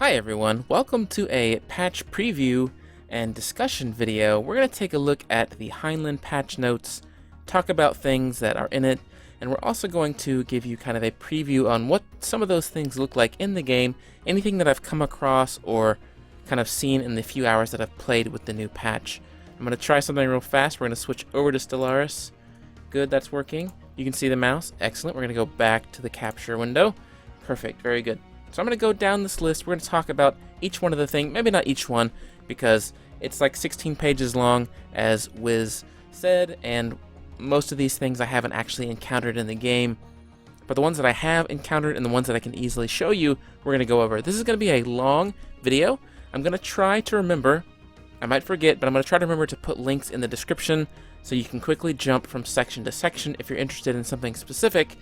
Hi everyone, welcome to a patch preview and discussion video. We're going to take a look at the Heinlein patch notes, talk about things that are in it, and we're also going to give you kind of a preview on what some of those things look like in the game, anything that I've come across or kind of seen in the few hours that I've played with the new patch. I'm going to try something real fast. We're going to switch over to Stellaris. Good, that's working. You can see the mouse. Excellent. We're going to go back to the capture window. Perfect, very good. So I'm going to go down this list. We're going to talk about each one of the things, maybe not each one, because it's like 16 pages long, as Wiz said, and most of these things I haven't actually encountered in the game. But the ones that I have encountered and the ones that I can easily show you, we're going to go over. This is going to be a long video. I'm going to try to remember, I might forget, but I'm going to try to remember to put links in the description so you can quickly jump from section to section if you're interested in something specific.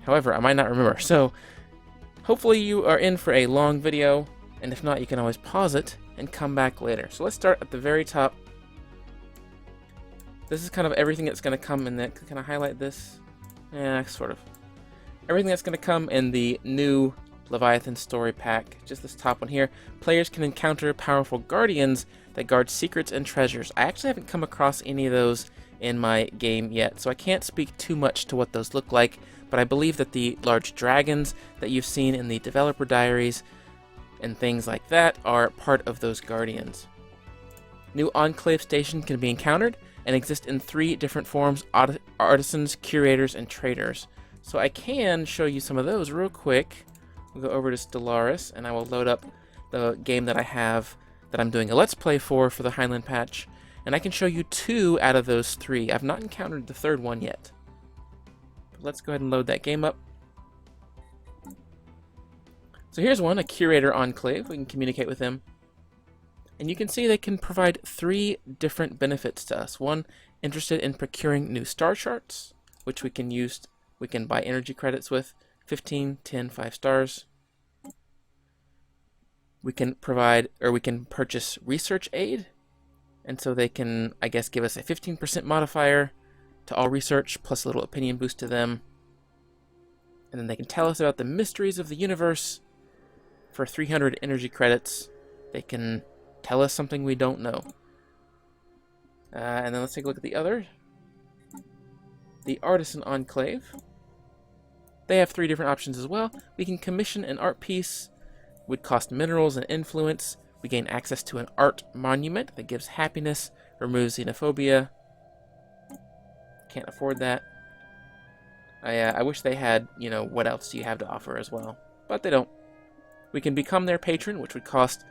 However, I might not remember, so hopefully you are in for a long video, and if not, you can always pause it and come back later. So let's start at the very top. This is kind of everything that's going to come in that. Can I highlight this? Yeah, sort of. Everything that's going to come in the new Leviathan story pack. Just this top one here. Players can encounter powerful guardians that guard secrets and treasures. I actually haven't come across any of those in my game yet, so I can't speak too much to what those look like, but I believe that the large dragons that you've seen in the developer diaries and things like that are part of those guardians. New Enclave Station can be encountered and exist in 3 different forms: artisans, curators, and traders. So I can show you some of those real quick. We'll go over to Stellaris, and I will load up the game that I have that I'm doing a Let's Play for the Heinlein patch, and I can show you 2 out of those 3. I've not encountered the 3rd one yet. But let's go ahead and load that game up. So here's one, a Curator Enclave. We can communicate with them. And you can see they can provide 3 different benefits to us. One, interested in procuring new star charts, which we can use, we can buy energy credits with. 15, 10, 5 stars. We can provide, or we can purchase research aid. And so they can, I guess, give us a 15% modifier to all research, plus a little opinion boost to them. And then they can tell us about the mysteries of the universe. For 300 energy credits, they can tell us something we don't know. And then let's take a look at the other. The Artisan Enclave. They have 3 different options as well. We can commission an art piece, would cost minerals and influence. We gain access to an art monument that gives happiness, removes xenophobia. Can't afford that. I wish they had, what else do you have to offer as well. But they don't. We can become their patron, which would cost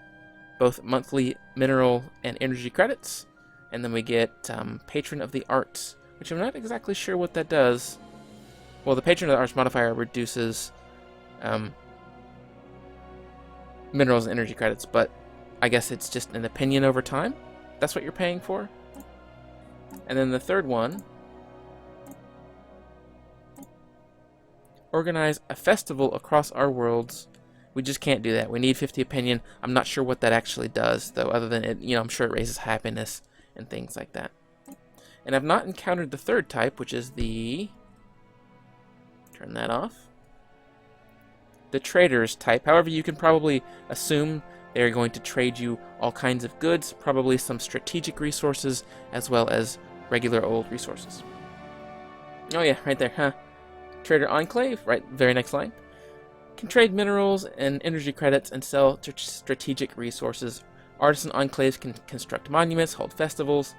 both monthly mineral and energy credits. And then we get Patron of the Arts, which I'm not exactly sure what that does. Well, the Patron of the Arts modifier reduces minerals and energy credits, but I guess it's just an opinion over time. That's what you're paying for. And then the 3rd one, organize a festival across our worlds. We just can't do that. We need 50 opinion. I'm not sure what that actually does, though, other than it, I'm sure it raises happiness and things like that. And I've not encountered the 3rd type, which is the, turn that off, the traders type. However, you can probably assume they're going to trade you all kinds of goods, probably some strategic resources, as well as regular old resources. Oh yeah, right there, huh? Trader Enclave, right, very next line. Can trade minerals and energy credits and sell strategic resources. Artisan Enclaves can construct monuments, hold festivals.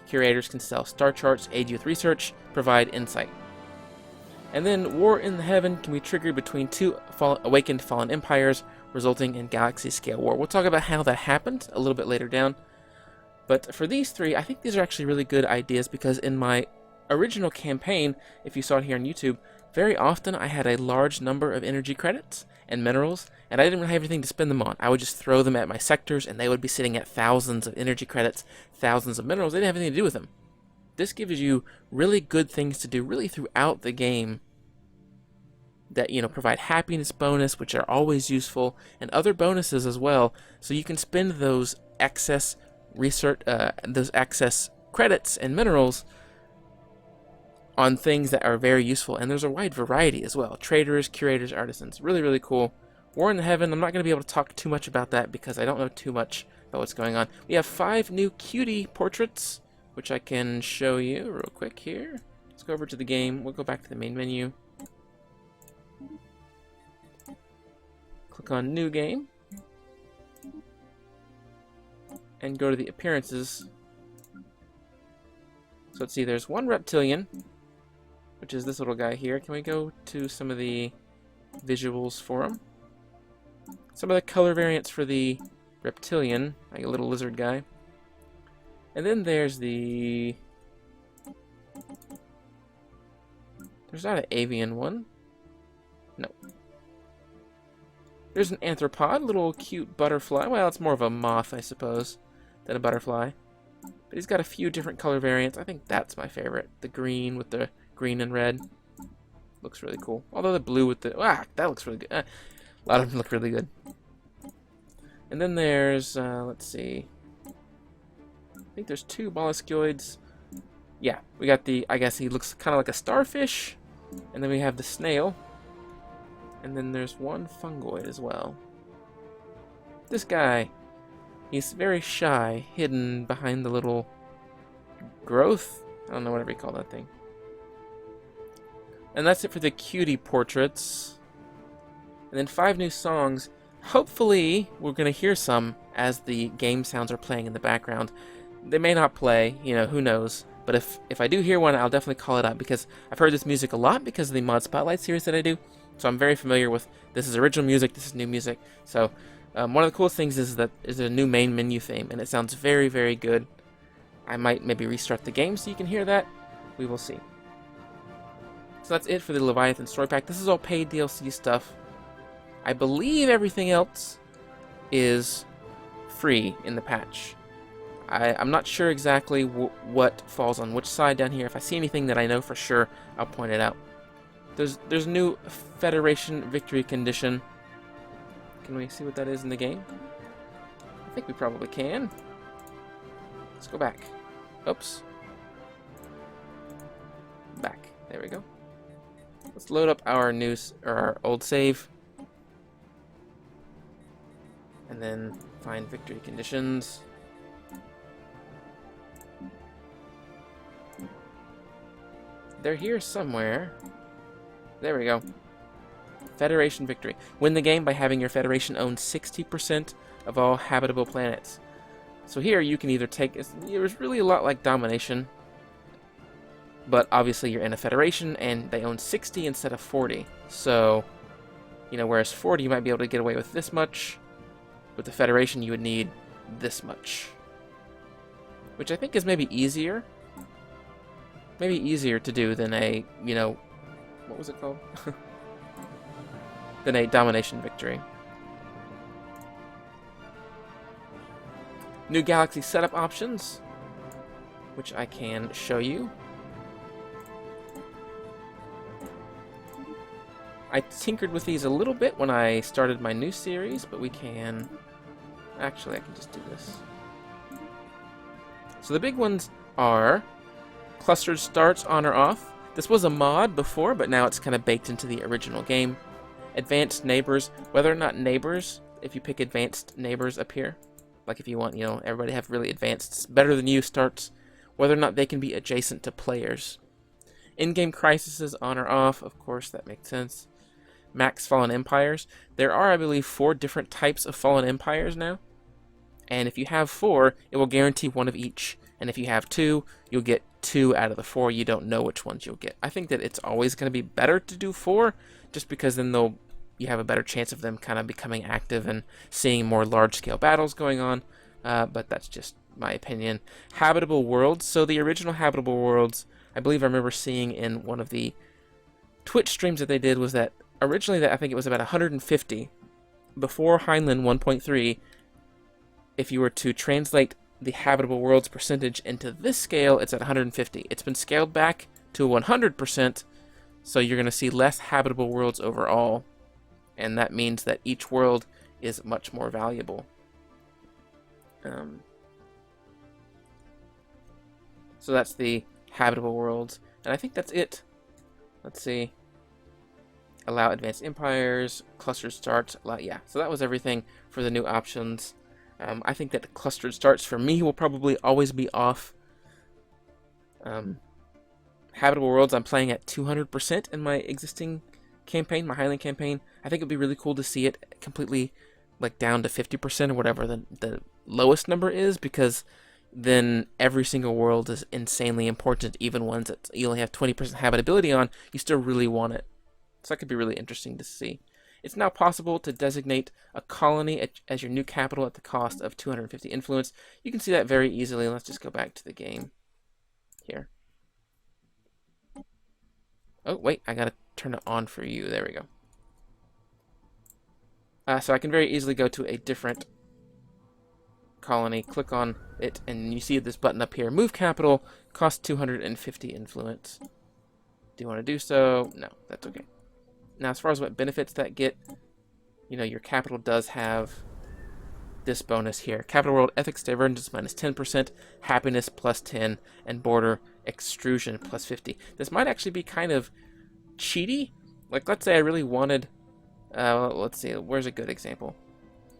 Curators can sell star charts, aid you with research, provide insight. And then War in the Heaven can be triggered between 2 awakened fallen empires, resulting in galaxy-scale war. We'll talk about how that happened a little bit later down. But for these 3, I think these are actually really good ideas, because in my original campaign, if you saw it here on YouTube, very often I had a large number of energy credits and minerals, and I didn't really have anything to spend them on. I would just throw them at my sectors, and they would be sitting at thousands of energy credits, thousands of minerals. They didn't have anything to do with them. This gives you really good things to do really throughout the game that, provide happiness bonus, which are always useful, and other bonuses as well, so you can spend those excess research, those excess credits and minerals on things that are very useful. And there's a wide variety as well. Traders, curators, artisans. Really, really cool. War in the Heaven, I'm not going to be able to talk too much about that because I don't know too much about what's going on. We have 5 new cutie portraits, which I can show you real quick here. Let's go over to the game. We'll go back to the main menu. Click on New Game. And go to the Appearances. So let's see, there's one reptilian, which is this little guy here. Can we go to some of the visuals for him? Some of the color variants for the reptilian, like a little lizard guy. And then there's the... There's not an avian one. No. There's an anthropod, little cute butterfly. Well, it's more of a moth, I suppose, than a butterfly. But he's got a few different color variants. I think that's my favorite. The green with the green and red. Looks really cool. Although the blue with the... that looks really good. A lot of them look really good. And then there's... let's see. I think there's 2 molluscoids. Yeah, we got the... I guess he looks kind of like a starfish. And then we have the snail. And then there's 1 fungoid as well. This guy... He's very shy, hidden behind the little growth. I don't know, whatever you call that thing. And that's it for the cutie portraits. And then 5 new songs. Hopefully, we're going to hear some as the game sounds are playing in the background. They may not play, you know, who knows. But if I do hear one, I'll definitely call it out because I've heard this music a lot because of the Mod Spotlight series that I do. So I'm very familiar with, this is original music, this is new music. So... one of the coolest things is that is a new main menu theme, and it sounds very, very good. I might maybe restart the game so you can hear that. We will see. So that's it for the Leviathan story pack. This is all paid DLC stuff. I believe everything else is free in the patch. I'm not sure exactly what falls on which side down here. If I see anything that I know for sure, I'll point it out. There's new Federation victory condition. Can we see what that is in the game? I think we probably can. Let's go back. Oops. Back. There we go. Let's load up our our old save. And then find victory conditions. They're here somewhere. There we go. Federation victory. Win the game by having your Federation own 60% of all habitable planets. So here you can either take... It was really a lot like domination. But obviously you're in a Federation and they own 60 instead of 40. So, you know, whereas 40 you might be able to get away with this much. With the Federation you would need this much. Which I think is maybe easier. Maybe easier to do than a, you know... What was it called? Than a domination victory. New galaxy setup options, which I can show you. I tinkered with these a little bit when I started my new series, but we can... Actually, I can just do this. So the big ones are clustered starts on or off. This was a mod before, but now it's kind of baked into the original game. Advanced neighbors, whether or not neighbors, if you pick advanced neighbors appear, like if you want, you know, everybody to have really advanced, better than you starts, whether or not they can be adjacent to players. In-game crises on or off, of course, that makes sense. Max Fallen Empires. There are, I believe, 4 different types of Fallen Empires now. And if you have 4, it will guarantee 1 of each. And if you have 2, you'll get 2 out of the 4. You don't know which ones you'll get. I think that it's always going to be better to do 4, just because then you have a better chance of them kind of becoming active and seeing more large-scale battles going on. But that's just my opinion. Habitable worlds. So the original habitable worlds, I believe I remember seeing in one of the Twitch streams that they did, was that originally I think it was about 150. Before Heinlein 1.3, if you were to translate the habitable worlds percentage into this scale, it's at 150. It's been scaled back to 100%, so you're going to see less habitable worlds overall. And that means that each world is much more valuable. So that's the habitable worlds. And I think that's it. Let's see. allow advanced empires, clustered starts, yeah. So that was everything for the new options. I think that clustered starts for me will probably always be off. Habitable worlds I'm playing at 200% in my existing campaign, my Heinlein campaign. I think it'd be really cool to see it completely like down to 50% or whatever the lowest number is, because then every single world is insanely important. Even ones that you only have 20% habitability on, you still really want it. So that could be really interesting to see. It's now possible to designate a colony as your new capital at the cost of 250 influence. You can see that very easily. Let's just go back to the game here. Oh, wait, I gotta turn it on for you. There we go. So I can very easily go to a different colony, click on it, and you see this button up here. Move capital, cost 250 influence. Do you want to do so? No, that's okay. Now, as far as what benefits that get, your capital does have this bonus here. Capital World Ethics Divergence minus 10%, Happiness plus 10, and Border Extrusion plus 50. This might actually be kind of cheaty. Like, let's say I really wanted... let's see, where's a good example?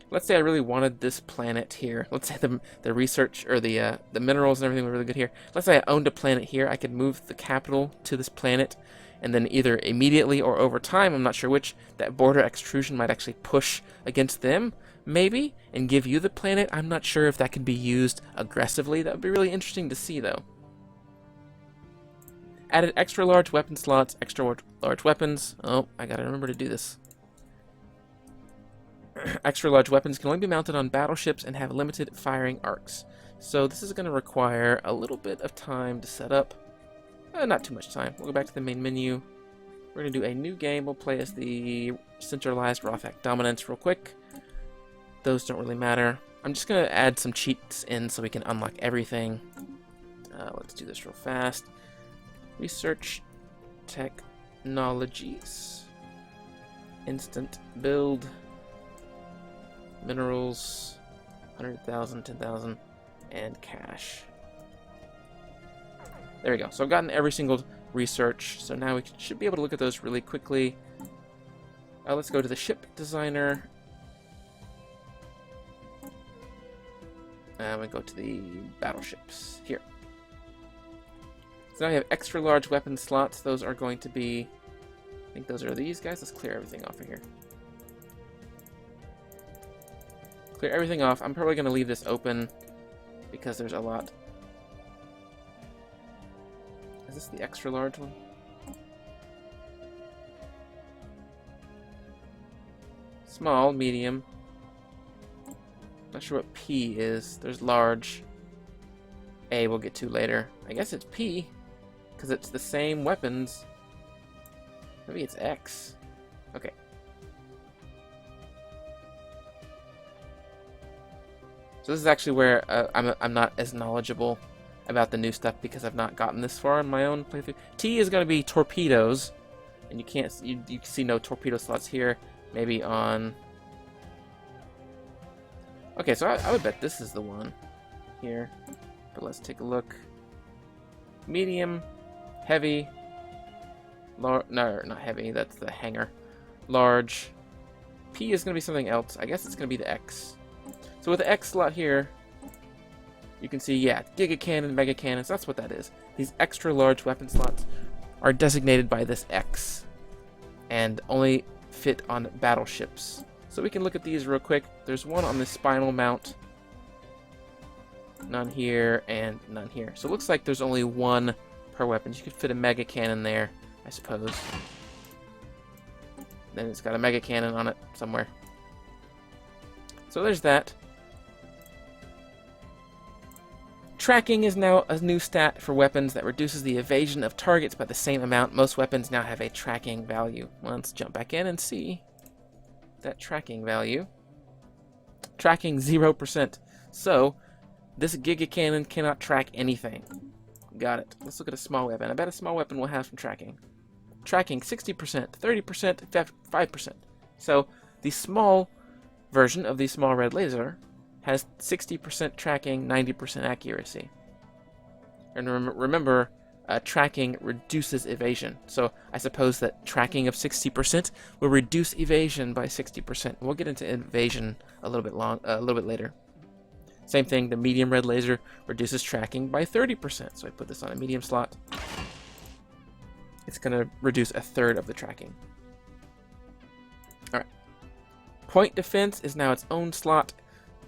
Let's say I really wanted this planet here. Let's say the research, or the minerals and everything were really good here. Let's say I owned a planet here. I could move the capital to this planet, and then either immediately or over time, I'm not sure which, that border extrusion might actually push against them, maybe, and give you the planet. I'm not sure if that can be used aggressively. That would be really interesting to see, though. Added extra large weapon slots, extra large weapons. Oh, I gotta remember to do this. Extra large weapons can only be mounted on battleships and have limited firing arcs. So this is going to require a little bit of time to set up. Not too much time. We'll go back to the main menu. We're going to do a new game. We'll play as the centralized Rothac Dominance real quick. Those don't really matter. I'm just going to add some cheats in so we can unlock everything. Let's do this real fast. Research technologies. Instant build. Minerals, 100,000, 10,000, and cash. There we go. So I've gotten every single research. So now we should be able to look at those really quickly. Let's go to the ship designer. And we go to the battleships here. So now we have extra large weapon slots. Those are going to be, I think those are these guys. Let's clear everything off of here. Clear everything off. I'm probably going to leave this open because there's a lot. Is this the extra large one? Small, medium. Not sure what P is. There's large. A we'll get to later. I guess it's P because it's the same weapons. Maybe it's X. Okay. So this is actually where I'm not as knowledgeable about the new stuff because I've not gotten this far in my own playthrough. T is going to be torpedoes, and you see no torpedo slots here. Maybe on. Okay, so I would bet this is the one here, but let's take a look. Medium, heavy, no, not heavy. That's the hangar. Large. P is going to be something else. I guess it's going to be the X. So with the X slot here, you can see, yeah, Giga Cannon, Mega Cannons, that's what that is. These extra large weapon slots are designated by this X and only fit on battleships. So we can look at these real quick. There's one on the spinal mount, none here, and none here. So it looks like there's only one per weapon. You could fit a Mega Cannon there, I suppose. Then it's got a Mega Cannon on it somewhere. So there's that. Tracking is now a new stat for weapons that reduces the evasion of targets by the same amount. Most weapons now have a tracking value. Well, let's jump back in and see that tracking value. Tracking 0%. So, this Giga Cannon cannot track anything. Got it. Let's look at a small weapon. I bet a small weapon will have some tracking. Tracking 60%, 30%, 5%. So, the small version of the small red laser has 60% tracking, 90% accuracy. And remember, tracking reduces evasion. So I suppose that tracking of 60% will reduce evasion by 60%. We'll get into evasion a little bit later. Same thing, the medium red laser reduces tracking by 30%. So I put this on a medium slot. It's going to reduce a third of the tracking. All right. Point defense is now its own slot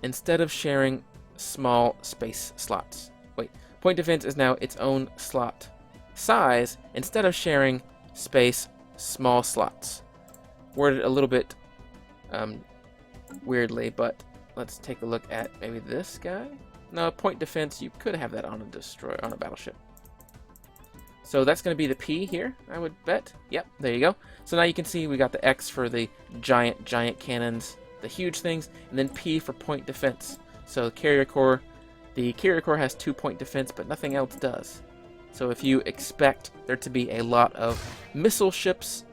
instead of sharing small space slots. Wait, point defense is now its own slot size instead of sharing space small slots. Worded a little bit weirdly, but let's take a look at maybe this guy. No, point defense, you could have that on a destroyer, on a battleship. So that's going to be the P here, I would bet. Yep, there you go. So now you can see we got the X for the giant cannons, the huge things, and then P for point defense. So the carrier core has 2 point defense, but nothing else does. So if you expect there to be a lot of missile ships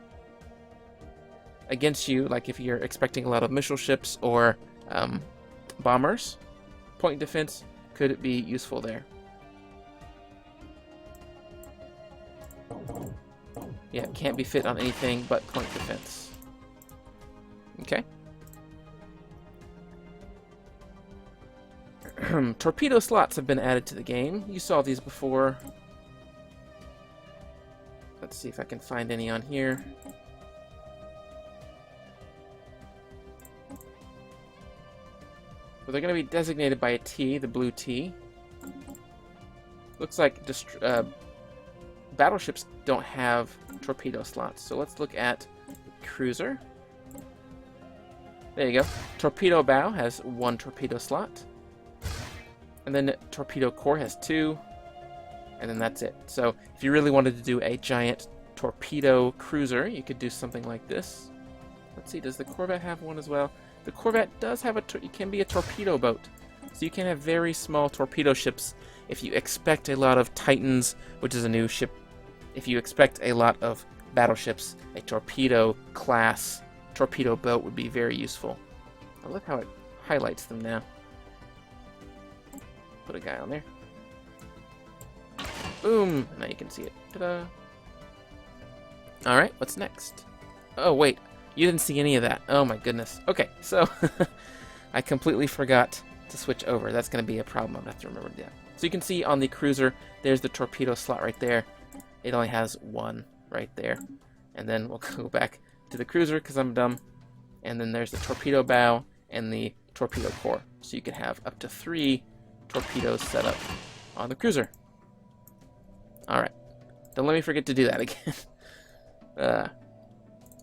against you, like if you're expecting a lot of missile ships or bombers, point defense could be useful there. Yeah, it can't be fit on anything but point defense. Okay. Torpedo slots have been added to the game. You saw these before. Let's see if I can find any on here. Well, they're going to be designated by a T, the blue T. Looks like battleships don't have torpedo slots. So let's look at cruiser. There you go. Torpedo bow has 1 torpedo slot. And then torpedo core has 2. And then that's it. So if you really wanted to do a giant torpedo cruiser, you could do something like this. Let's see, does the Corvette have one as well? The Corvette does have it can be a torpedo boat. So you can have very small torpedo ships if you expect a lot of Titans, which is a new ship. If you expect a lot of battleships, a torpedo class torpedo boat would be very useful. I love how it highlights them now. Put a guy on there. Boom! Now you can see it. Ta-da! Alright, what's next? Oh, wait. You didn't see any of that. Oh my goodness. Okay, so I completely forgot to switch over. That's going to be a problem. I'm going to have to remember to do that. So you can see on the cruiser, there's the torpedo slot right there. It only has 1 right there. And then we'll go back to the cruiser because I'm dumb. And then there's the torpedo bow and the torpedo core. So you can have up to 3 torpedoes set up on the cruiser. Alright. Don't let me forget to do that again.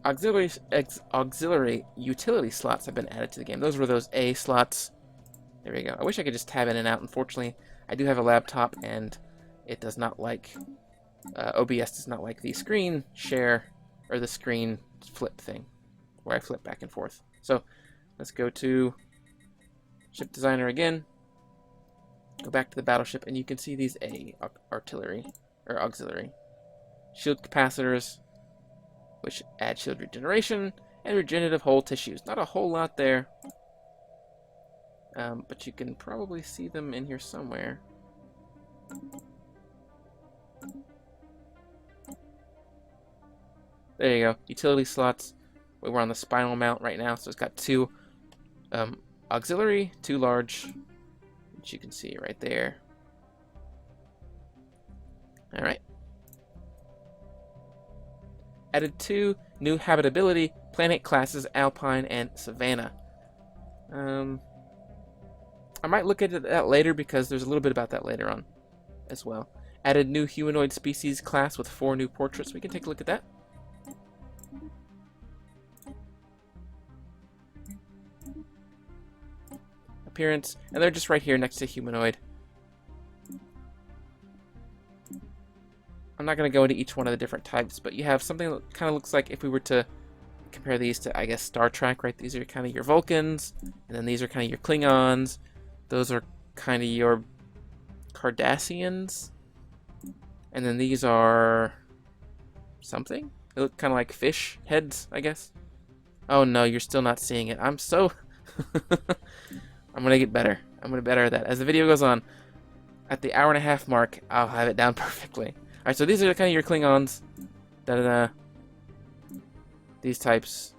Auxiliary utility slots have been added to the game. Those were those A slots. There we go. I wish I could just tab in and out. Unfortunately, I do have a laptop and it does not like... OBS does not like the screen share or the screen flip thing where I flip back and forth. So let's go to ship designer again. Go back to the battleship and you can see these artillery or auxiliary shield capacitors, which add shield regeneration and regenerative hull tissues. Not a whole lot there, but you can probably see them in here somewhere. There you go. Utility slots. We're on the spinal mount right now, so it's got 2 auxiliary, 2 large, which you can see right there. Alright. Added 2 new habitability planet classes, Alpine and Savannah. I might look at that later because there's a little bit about that later on as well. Added new humanoid species class with 4 new portraits. We can take a look at that. Appearance, and they're just right here next to humanoid. I'm not going to go into each one of the different types, but you have something that kind of looks like if we were to compare these to, I guess, Star Trek, right? These are kind of your Vulcans, and then these are kind of your Klingons. Those are kind of your Cardassians. And then these are something. They look kind of like fish heads, I guess. Oh no, you're still not seeing it. I'm so... I'm going to get better. I'm going to be better at that. As the video goes on, at the hour-and-a-half mark, I'll have it down perfectly. Alright, so these are kind of your Klingons. Da-da-da. These types.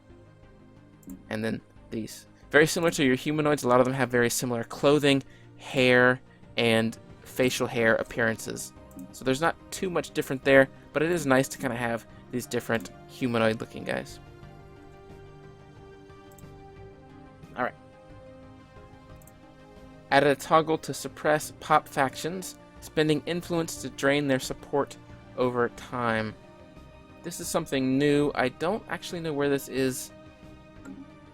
And then these. Very similar to your humanoids. A lot of them have very similar clothing, hair, and facial hair appearances. So there's not too much different there, but it is nice to kind of have these different humanoid-looking guys. Alright. Added a toggle to suppress pop factions, spending influence to drain their support over time. This is something new. I don't actually know where this is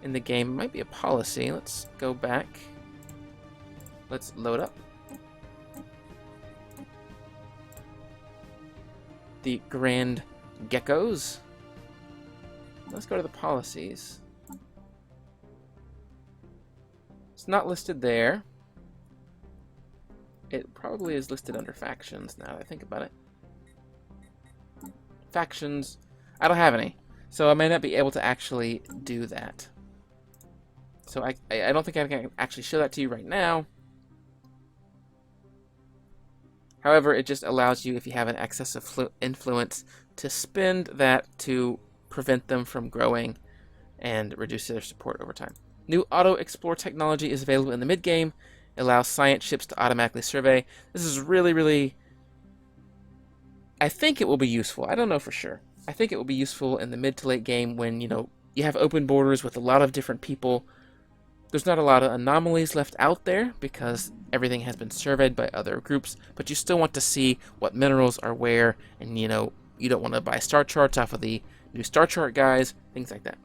in the game. It might be a policy. Let's go back. Let's load up. The Grand Geckos. Let's go to the policies. It's not listed there. It probably is listed under factions now that I think about it. Factions. I don't have any. So I may not be able to actually do that. So I don't think I can actually show that to you right now. However, it just allows you, if you have an excess of influence, to spend that to prevent them from growing and reduce their support over time. New auto-explore technology is available in the mid-game. It allows science ships to automatically survey. This is really, really... I think it will be useful. I don't know for sure. I think it will be useful in the mid to late game when, you know, you have open borders with a lot of different people. There's not a lot of anomalies left out there because everything has been surveyed by other groups, but you still want to see what minerals are where, and, you know, you don't want to buy star charts off of the new star chart guys, things like that.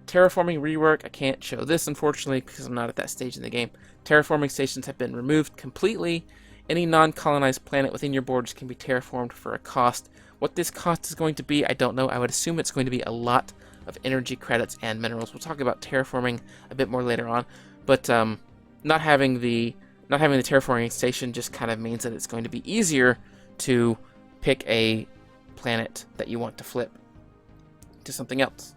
Terraforming rework. I can't show this, unfortunately, because I'm not at that stage in the game. Terraforming stations have been removed completely. Any non-colonized planet within your borders can be terraformed for a cost. What this cost is going to be, I don't know. I would assume it's going to be a lot of energy credits and minerals. We'll talk about terraforming a bit more later on, but not having the terraforming station just kind of means that it's going to be easier to pick a planet that you want to flip to something else.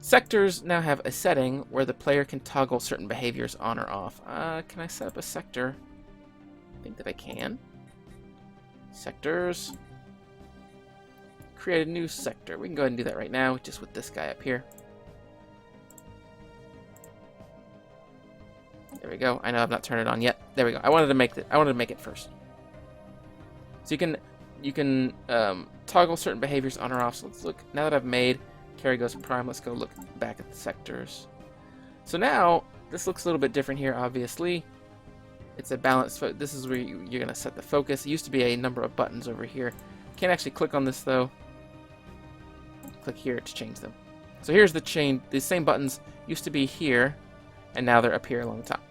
Sectors now have a setting where the player can toggle certain behaviors on or off. Can I set up a sector? I think that I can. Sectors. Create a new sector. We can go ahead and do that right now, just with this guy up here. There we go. I know I've not turned it on yet. There we go. I wanted to make it first. So you can toggle certain behaviors on or off. So let's look. Now that I've made Carry goes prime, let's go look back at the sectors. So now this looks a little bit different here. Obviously, it's a balanced. This is where you're going to set the focus. It used to be a number of buttons over here. Can't actually click on this though. Click here to change them. So here's the chain. These same buttons used to be here, and now they're up here along the top.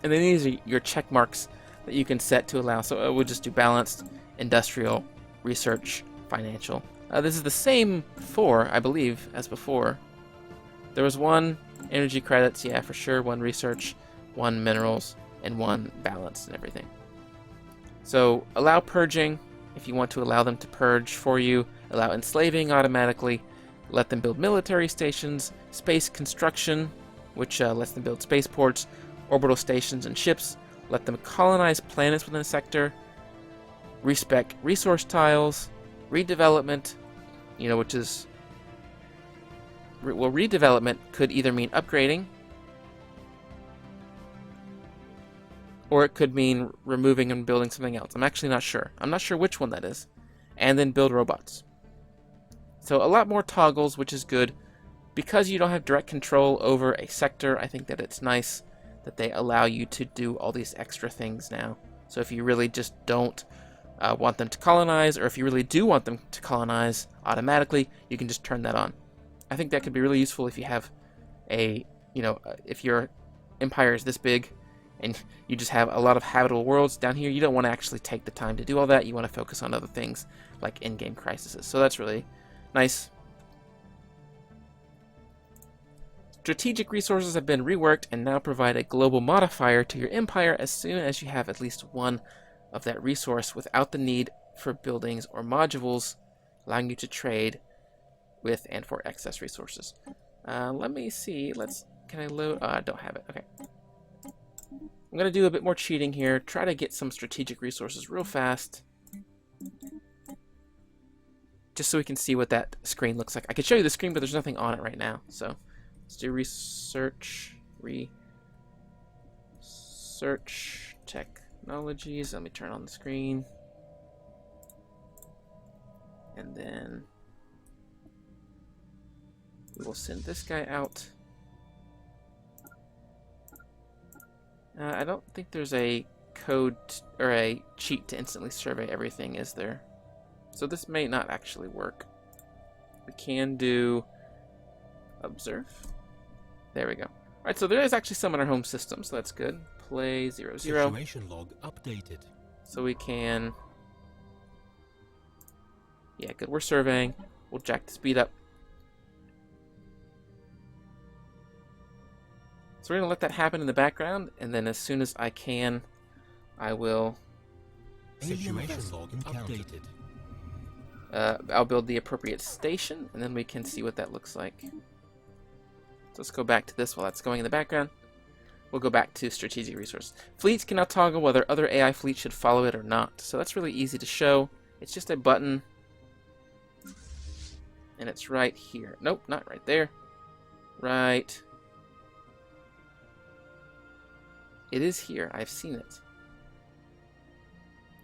And then these are your check marks that you can set to allow. So we'll just do balanced, industrial, research, financial. This is the same 4, I believe, as before. There was 1 energy credits, yeah, for sure. 1 research, 1 minerals, and 1 balance and everything. So allow purging if you want to allow them to purge for you. Allow enslaving automatically. Let them build military stations. Space construction, which lets them build spaceports, orbital stations, and ships. Let them colonize planets within a sector. Respec resource tiles. Redevelopment, you know, which is... Well, redevelopment could either mean upgrading, or it could mean removing and building something else. I'm actually not sure. I'm not sure which one that is. And then build robots. So a lot more toggles, which is good. Because you don't have direct control over a sector, I think that it's nice that they allow you to do all these extra things now. So if you really just don't want them to colonize, or if you really do want them to colonize automatically, you can just turn that on. I think that could be really useful if you have a, you know, if your empire is this big and you just have a lot of habitable worlds down here. You don't want to actually take the time to do all that. You want to focus on other things like in-game crises. So that's really nice. Strategic resources have been reworked and now provide a global modifier to your empire as soon as you have at least one of that resource without the need for buildings or modules, allowing you to trade with and for excess resources. Let me see. Can I load? I don't have it. Okay. I'm going to do a bit more cheating here. Try to get some strategic resources real fast. just so we can see what that screen looks like. I could show you the screen, but there's nothing on it right now. So let's do research technologies. Let me turn on the screen. And then we will send this guy out. I don't think there's a code or a cheat to instantly survey everything, is there? So this may not actually work. We can do observe. There we go. All right, so there is actually some in our home system, so that's good. Play 00. Situation log updated. So we can. Yeah, good. We're surveying. We'll jack the speed up. So we're gonna let that happen in the background, and then as soon as I can, I will. Situation log updated. I'll build the appropriate station, and then we can see what that looks like. So let's go back to this while that's going in the background. We'll go back to strategic resource. Fleets can now toggle whether other AI fleets should follow it or not. So that's really easy to show. It's just a button, and it's right here. Nope, not right there. Right. It is here. I've seen it.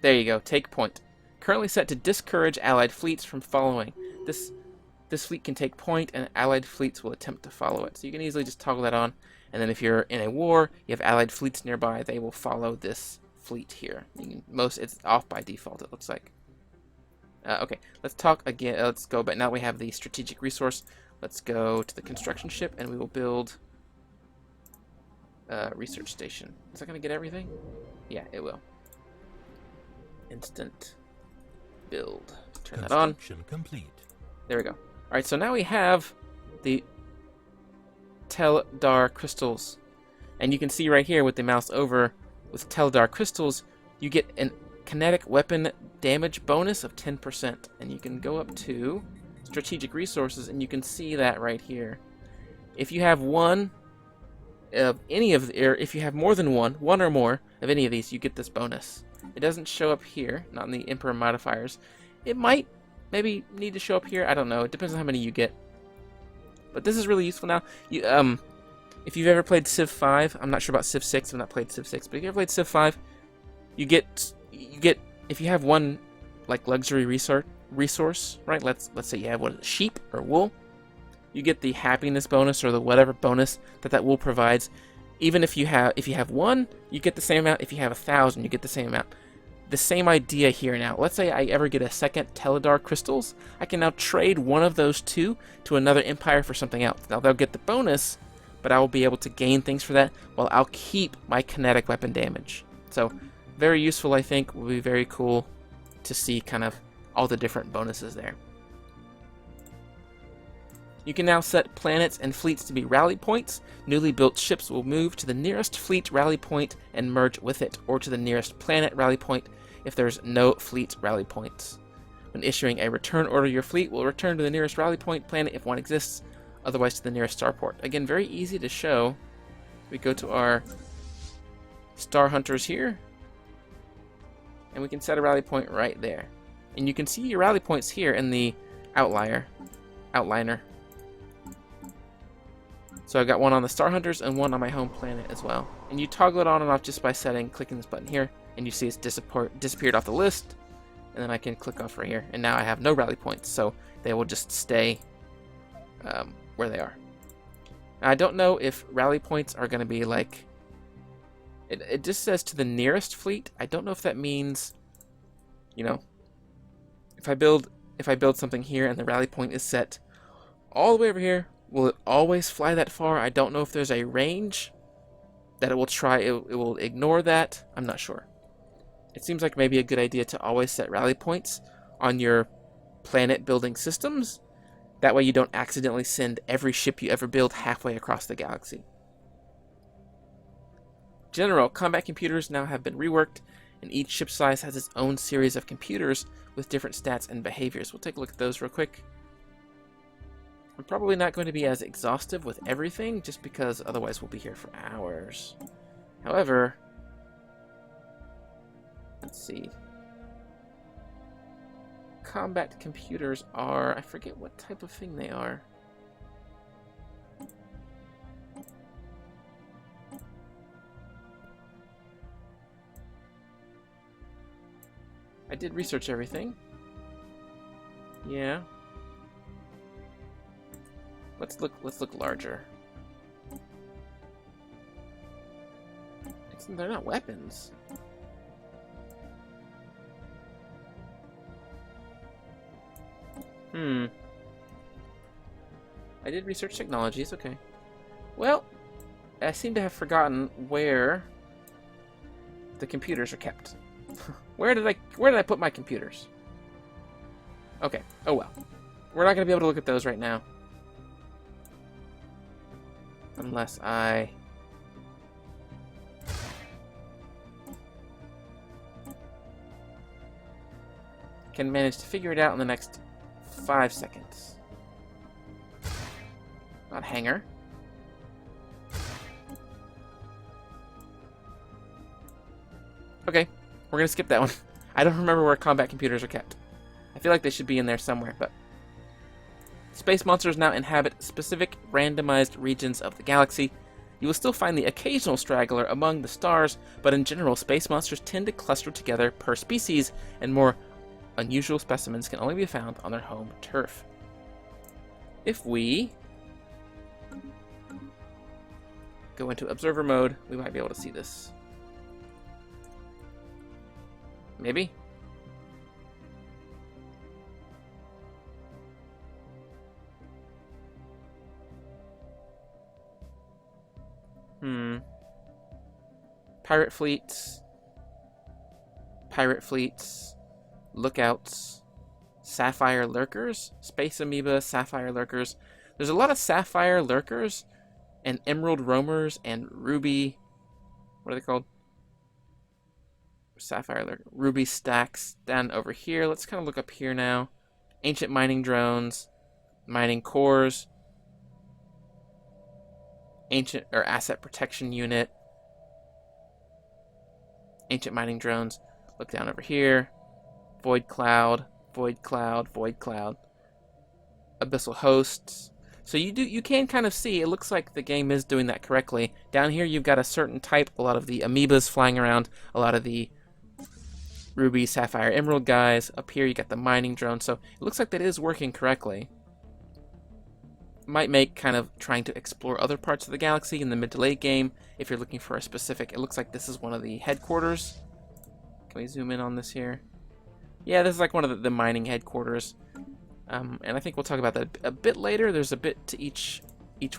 There you go. Take point. Currently set to discourage allied fleets from following. This fleet can take point, and allied fleets will attempt to follow it. So you can easily just toggle that on. And then if you're in a war, you have allied fleets nearby, they will follow this fleet here. It's off by default, it looks like. Okay, let's talk again. Let's go, but now we have the strategic resource. Let's go to the construction ship, and we will build research station. Is that going to get everything? Yeah, it will. Instant build. Turn that on. Construction complete. There we go. All right, so now we have the Teldar crystals, and you can see right here with the mouse over with Teldar crystals, you get a kinetic weapon damage bonus of 10%, and you can go up to strategic resources, and you can see that right here. If you have one of any of, or if you have more than one or more of any of these, you get this bonus. It doesn't show up here, not in the Emperor modifiers. It might maybe need to show up here. I don't know. It depends on how many you get. But this is really useful now. If you've ever played Civ 5, I'm not sure about Civ 6. I've not played Civ 6, but if you ever played Civ 5, you get if you have one like luxury resource, right? Let's say you have sheep or wool. You get the happiness bonus or the whatever bonus that wool provides. Even if you have one, you get the same amount. If you have 1,000, you get the same amount. The same idea here now. Let's say I ever get a second Teldar crystals. I can now trade one of those two to another empire for something else. Now they'll get the bonus, but I will be able to gain things for that while I'll keep my kinetic weapon damage. So very useful, I think. Will be very cool to see kind of all the different bonuses there. You can now set planets and fleets to be rally points. Newly built ships will move to the nearest fleet rally point and merge with it, or to the nearest planet rally point if there's no fleet rally points. When issuing a return order, your fleet will return to the nearest rally point planet if one exists, otherwise to the nearest starport. Again, very easy to show. We go to our Star Hunters here, and we can set a rally point right there. And you can see your rally points here in the outliner. So I've got one on the Star Hunters and one on my home planet as well. And you toggle it on and off just by clicking this button here, and you see it's disappeared off the list. And then I can click off right here, and now I have no rally points, so they will just stay where they are. Now, I don't know if rally points are going to be like. It just says to the nearest fleet. I don't know if that means, if I build something here and the rally point is set all the way over here, will it always fly that far? I don't know if there's a range that it will try. It will ignore that. I'm not sure. It seems like maybe a good idea to always set rally points on your planet building systems. That way you don't accidentally send every ship you ever build halfway across the galaxy. General combat computers now have been reworked, and each ship size has its own series of computers with different stats and behaviors. We'll take a look at those real quick. I'm probably not going to be as exhaustive with everything, just because otherwise we'll be here for hours. However, let's see. combat computers are. I forget what type of thing they are. I did research everything. Yeah. Let's look larger. They're not weapons. I did research technologies, okay. Well, I seem to have forgotten where the computers are kept. Where did I put my computers? Okay. Oh well. We're not going to be able to look at those right now. Unless I can manage to figure it out in the next 5 seconds. Not hangar. Okay, we're gonna skip that one. I don't remember where combat computers are kept. I feel like they should be in there somewhere, but... Space monsters now inhabit specific randomized regions of the galaxy. You will still find the occasional straggler among the stars, but in general, space monsters tend to cluster together per species, and more unusual specimens can only be found on their home turf. If we go into observer mode, we might be able to see this. Maybe? Pirate fleets, lookouts, sapphire lurkers, space amoeba, sapphire lurkers. There's a lot of sapphire lurkers and emerald roamers and ruby, what are they called? Sapphire lurker, ruby stacks down over here. Let's kind of look up here now. Ancient mining drones, mining cores, ancient or asset protection unit, ancient mining drones. Look down over here. Void cloud, void cloud, void cloud. Abyssal hosts. So you can kind of see, it looks like the game is doing that correctly. Down here you've got a certain type, a lot of the amoebas flying around, a lot of the ruby, sapphire, emerald guys. Up here you got the mining drone, so it looks like that is working correctly. Might make kind of trying to explore other parts of the galaxy in the mid to late game if you're looking for a specific. It looks like this is one of the headquarters. Can we zoom in on this here? Yeah, this is like one of the mining headquarters. And I think we'll talk about that a bit later. There's a bit to each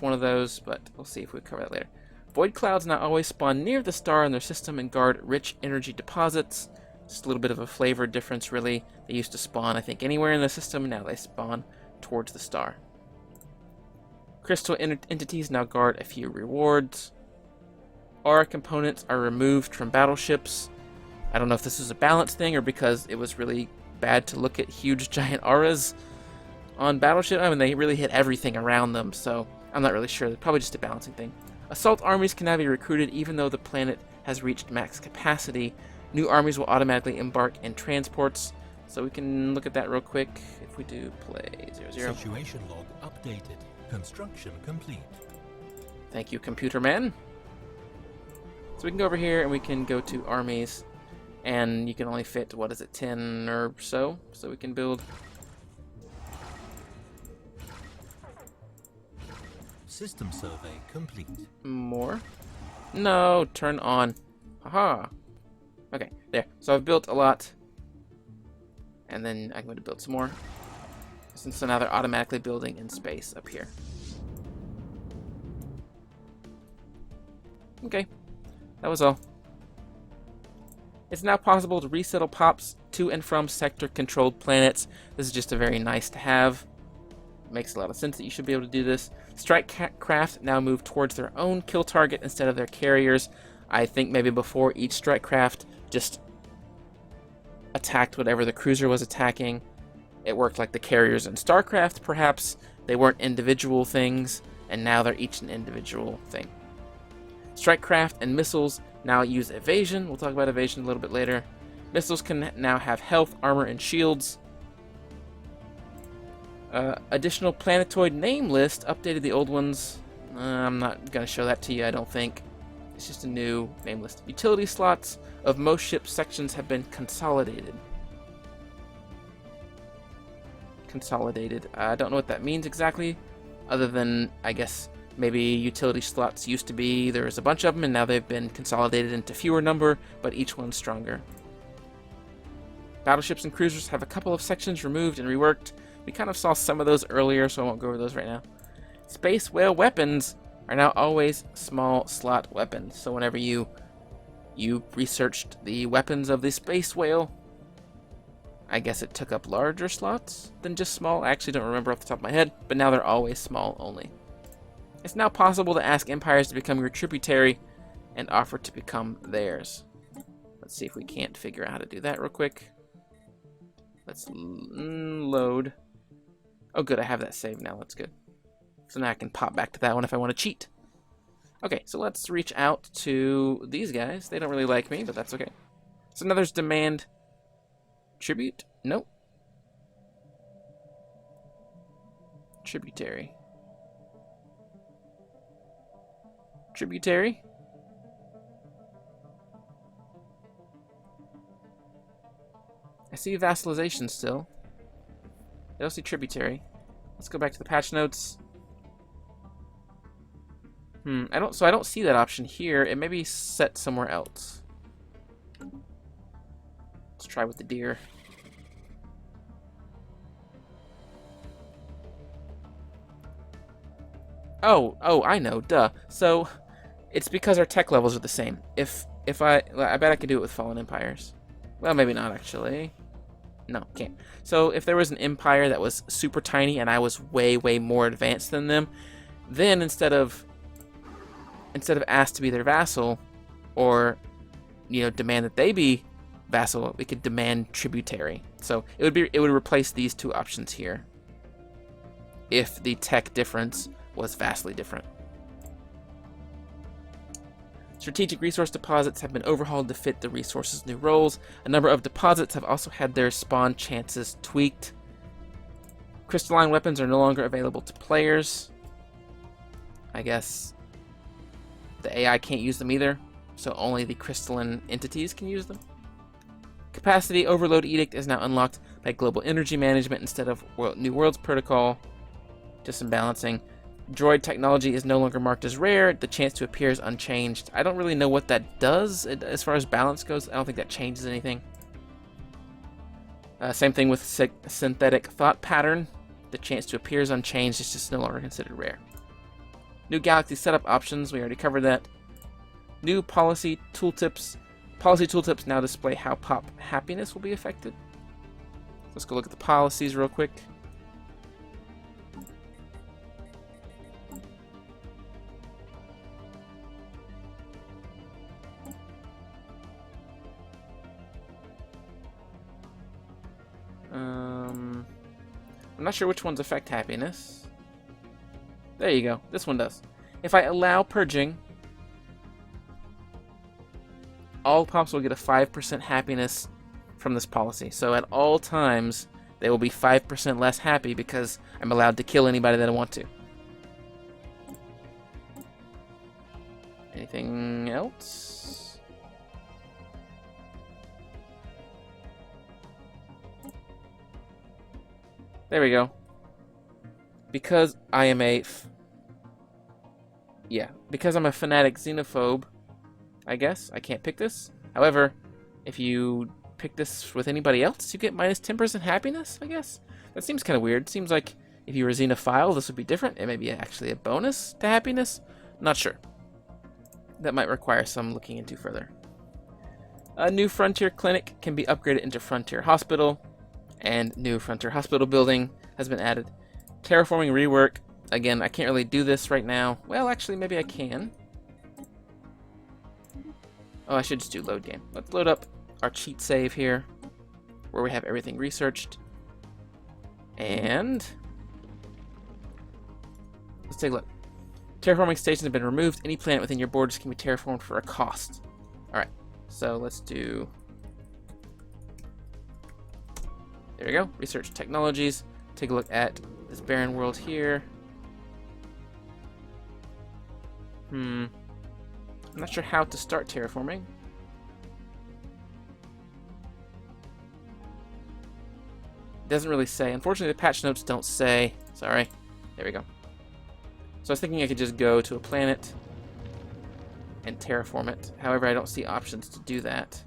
one of those, but we'll see if we cover that later. Void clouds now always spawn near the star in their system and guard rich energy deposits. Just a little bit of a flavor difference, really. They used to spawn, I think, anywhere in the system. Now they spawn towards the star. Crystal entities now guard a few rewards. Aura components are removed from battleships. I don't know if this is a balance thing or because it was really bad to look at huge giant auras on battleship. I mean, they really hit everything around them, so I'm not really sure. It's probably just a balancing thing. Assault armies can now be recruited even though the planet has reached max capacity. New armies will automatically embark in transports. So we can look at that real quick if we do play 00. Situation log updated. Construction complete. Thank you, computer man. So we can go over here and we can go to armies, and you can only fit, what is it, 10 or so? So we can build. System survey complete. More. No, turn on. Haha. Okay, there. So I've built a lot, and then I'm going to build some more. So now they're automatically building in space up here. Okay, that was all. It's now possible to resettle pops to and from sector-controlled planets. This is just a very nice to have. Makes a lot of sense that you should be able to do this. Strike craft now move towards their own kill target instead of their carriers. I think maybe before each strike craft just attacked whatever the cruiser was attacking. It worked like the carriers in StarCraft, perhaps. They weren't individual things, and now they're each an individual thing. Strike craft and missiles now use evasion. We'll talk about evasion a little bit later. Missiles can now have health, armor, and shields. Additional planetoid name list, updated the old ones. I'm not going to show that to you, I don't think. It's just a new name list. Utility slots of most ship sections have been consolidated. Consolidated. I don't know what that means exactly, other than, I guess, maybe utility slots used to be, there was a bunch of them, and now they've been consolidated into fewer number, but each one's stronger. Battleships and cruisers have a couple of sections removed and reworked. We kind of saw some of those earlier, so I won't go over those right now. Space whale weapons are now always small slot weapons. So whenever you researched the weapons of the space whale, I guess it took up larger slots than just small. I actually don't remember off the top of my head, but now they're always small only. It's now possible to ask empires to become your tributary and offer to become theirs. Let's see if we can't figure out how to do that real quick. Let's load. Oh good, I have that saved now, that's good. So now I can pop back to that one if I want to cheat. Okay, so let's reach out to these guys. They don't really like me, but that's okay. So now there's demand. Tribute? Nope. Tributary. Tributary? I see vassalization still. I don't see tributary. Let's go back to the patch notes. I don't see that option here. It may be set somewhere else. Let's try with the deer. Oh, I know, duh. So it's because our tech levels are the same. If I bet I could do it with Fallen Empires. Well, maybe not actually. No, can't. So if there was an empire that was super tiny and I was way more advanced than them, then instead of asked to be their vassal, or demand that they be vassal, we could demand tributary. So it would replace these two options here if the tech difference was vastly different. Strategic resource deposits have been overhauled to fit the resource's new roles. A number of deposits have also had their spawn chances tweaked. Crystalline weapons are no longer available to players. I guess the AI can't use them either, so only the crystalline entities can use them. Capacity Overload Edict is now unlocked by Global Energy Management instead of New Worlds Protocol. Just some balancing. Droid technology is no longer marked as rare. The chance to appear is unchanged. I don't really know what that does as far as balance goes. I don't think that changes anything. Same thing with Synthetic Thought Pattern. The chance to appear is unchanged. It's just no longer considered rare. New galaxy setup options. We already covered that. New policy tooltips. Policy tooltips now display how pop happiness will be affected. Let's go look at the policies real quick. I'm not sure which ones affect happiness. There you go. This one does. If I allow purging, all pops will get a 5% happiness from this policy. So at all times, they will be 5% less happy because I'm allowed to kill anybody that I want to. Anything else? There we go. Because I am because I'm a fanatic xenophobe, I guess, I can't pick this. However, if you pick this with anybody else, you get minus 10% happiness, I guess? That seems kind of weird. Seems like if you were xenophile, this would be different. It may be actually a bonus to happiness. Not sure. That might require some looking into further. A new Frontier Clinic can be upgraded into Frontier Hospital, and new Frontier Hospital building has been added. Terraforming rework. Again, I can't really do this right now. Well, actually, maybe I can. Oh, I should just do load game. Let's load up our cheat save here, where we have everything researched. And let's take a look. Terraforming stations have been removed. Any planet within your borders can be terraformed for a cost. Alright, so let's do... There we go. Research technologies. Take a look at this barren world here. I'm not sure how to start terraforming. It doesn't really say. Unfortunately, the patch notes don't say. Sorry. There we go. So I was thinking I could just go to a planet and terraform it. However, I don't see options to do that.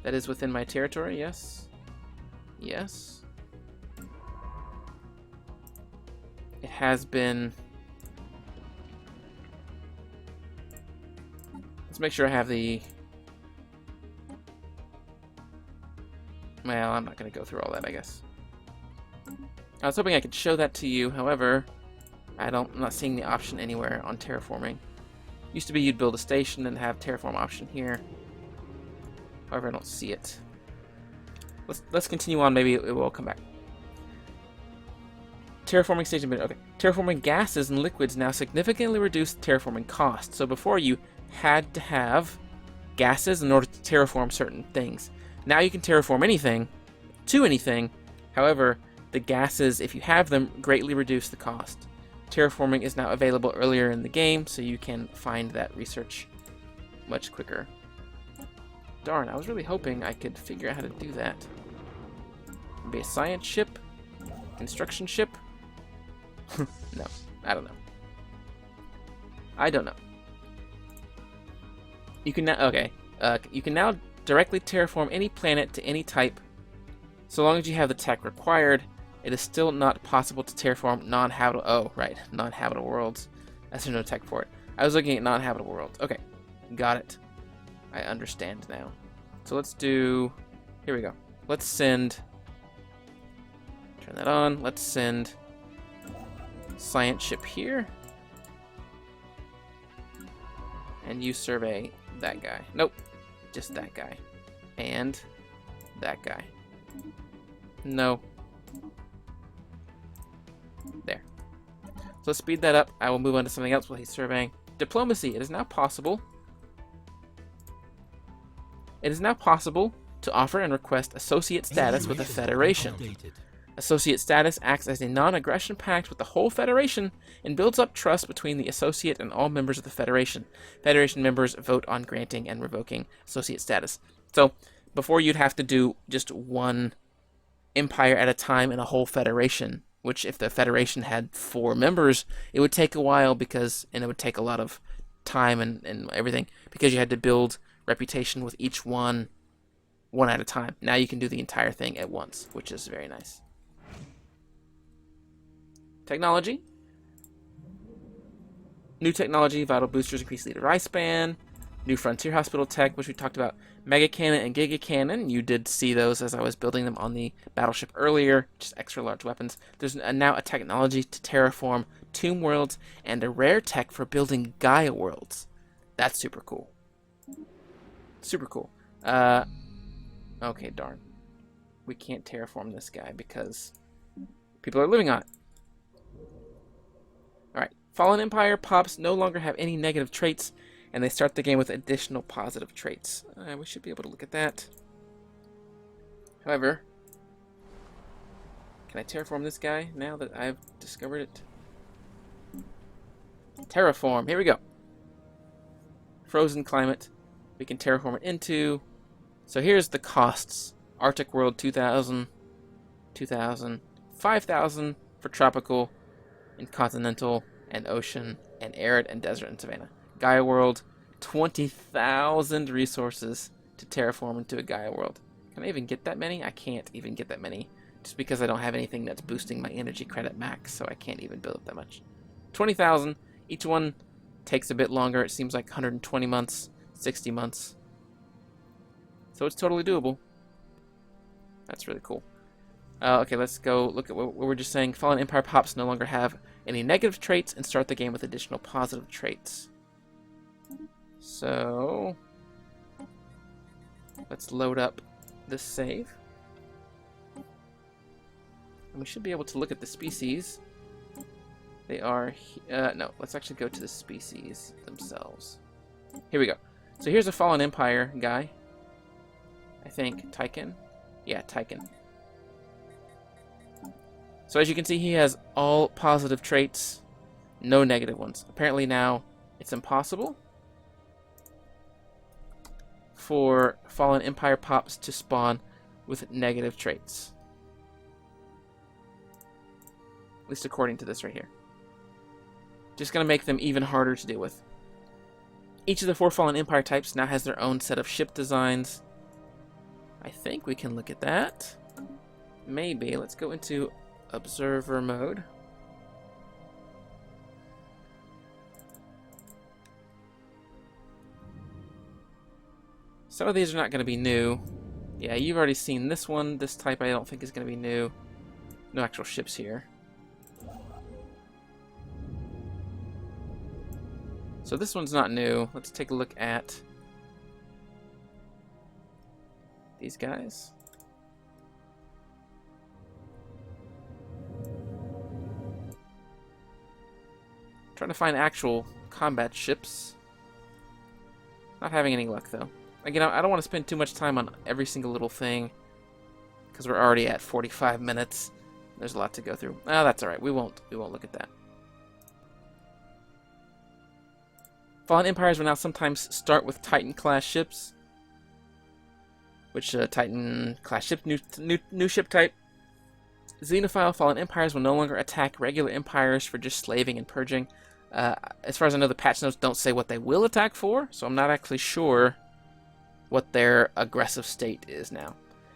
That is within my territory, yes. Yes. It has been... Let's make sure I have the... Well, I'm not going to go through all that, I guess. I was hoping I could show that to you, however, I'm not seeing the option anywhere on terraforming. Used to be you'd build a station and have terraform option here. However, I don't see it. Let's continue on. Maybe it will come back. Terraforming station. Okay. Terraforming gases and liquids now significantly reduce terraforming costs. So before you had to have gases in order to terraform certain things. Now you can terraform anything to anything. However, the gases, if you have them, greatly reduce the cost. Terraforming is now available earlier in the game, so you can find that research much quicker. Darn, I was really hoping I could figure out how to do that. Maybe a science ship? Construction ship? No, I don't know. I don't know. You can now, okay. You can now directly terraform any planet to any type. So long as you have the tech required, it is still not possible to terraform non-habitable worlds. As there's no tech for it. I was looking at non-habitable worlds. Okay, got it. I understand now. So let's do... Here we go. Let's send... Turn that on. Let's send... Science ship here. And you survey that guy. Nope. Just that guy. And that guy. No. There. So let's speed that up. I will move on to something else while he's surveying. Diplomacy. It is now possible. It is now possible to offer and request associate status with the Federation. Associate status acts as a non-aggression pact with the whole Federation and builds up trust between the Associate and all members of the Federation. Federation members vote on granting and revoking Associate status. So, before you'd have to do just one empire at a time in a whole Federation, which if the Federation had 4 members, it would take a while and it would take a lot of time and everything, because you had to build reputation with each one at a time. Now you can do the entire thing at once, which is very nice. Technology. New technology, vital boosters increase leader lifespan. New frontier hospital tech, which we talked about. Mega cannon and giga cannon. You did see those as I was building them on the battleship earlier. Just extra large weapons. There's now a technology to terraform tomb worlds and a rare tech for building Gaia worlds. That's super cool. Super cool. Okay, darn. We can't terraform this guy because people are living on it. Alright, Fallen Empire pops no longer have any negative traits, and they start the game with additional positive traits. We should be able to look at that. However, can I terraform this guy now that I've discovered it? Terraform, here we go. Frozen climate, we can terraform it into. So here's the costs. Arctic world 2,000, 2,000, 5,000 for tropical and continental and ocean and arid and desert and savanna. Gaia world, 20,000 resources to terraform into a Gaia world. Can I even get that many? I can't even get that many, just because I don't have anything that's boosting my energy credit max, so I can't even build up that much. 20,000. Each one takes a bit longer. It seems like 120 months, 60 months. So it's totally doable. That's really cool. Okay, let's go look at what we were just saying. Fallen Empire pops no longer have any negative traits and start the game with additional positive traits. So let's load up this save. And we should be able to look at the species. They are... no, let's actually go to the species themselves. Here we go. So here's a Fallen Empire guy. I think Tychon. Yeah, Tychon. So as you can see, he has all positive traits, no negative ones. Apparently now it's impossible for Fallen Empire pops to spawn with negative traits. At least according to this right here. Just going to make them even harder to deal with. Each of the 4 Fallen Empire types now has their own set of ship designs. I think we can look at that. Maybe. Let's go into Observer mode. Some of these are not going to be new. Yeah, you've already seen this one. This type I don't think is going to be new. No actual ships here. So this one's not new. Let's take a look at these guys. Trying to find actual combat ships. Not having any luck though. Again, I don't want to spend too much time on every single little thing because we're already at 45 minutes. There's a lot to go through. Oh, that's all right. We won't look at that. Fallen Empires will now sometimes start with Titan-class ships. Which Titan-class ship, new ship type. Xenophile Fallen Empires will no longer attack regular empires for just slaving and purging. As far as I know, the patch notes don't say what they will attack for, so I'm not actually sure what their aggressive state is now.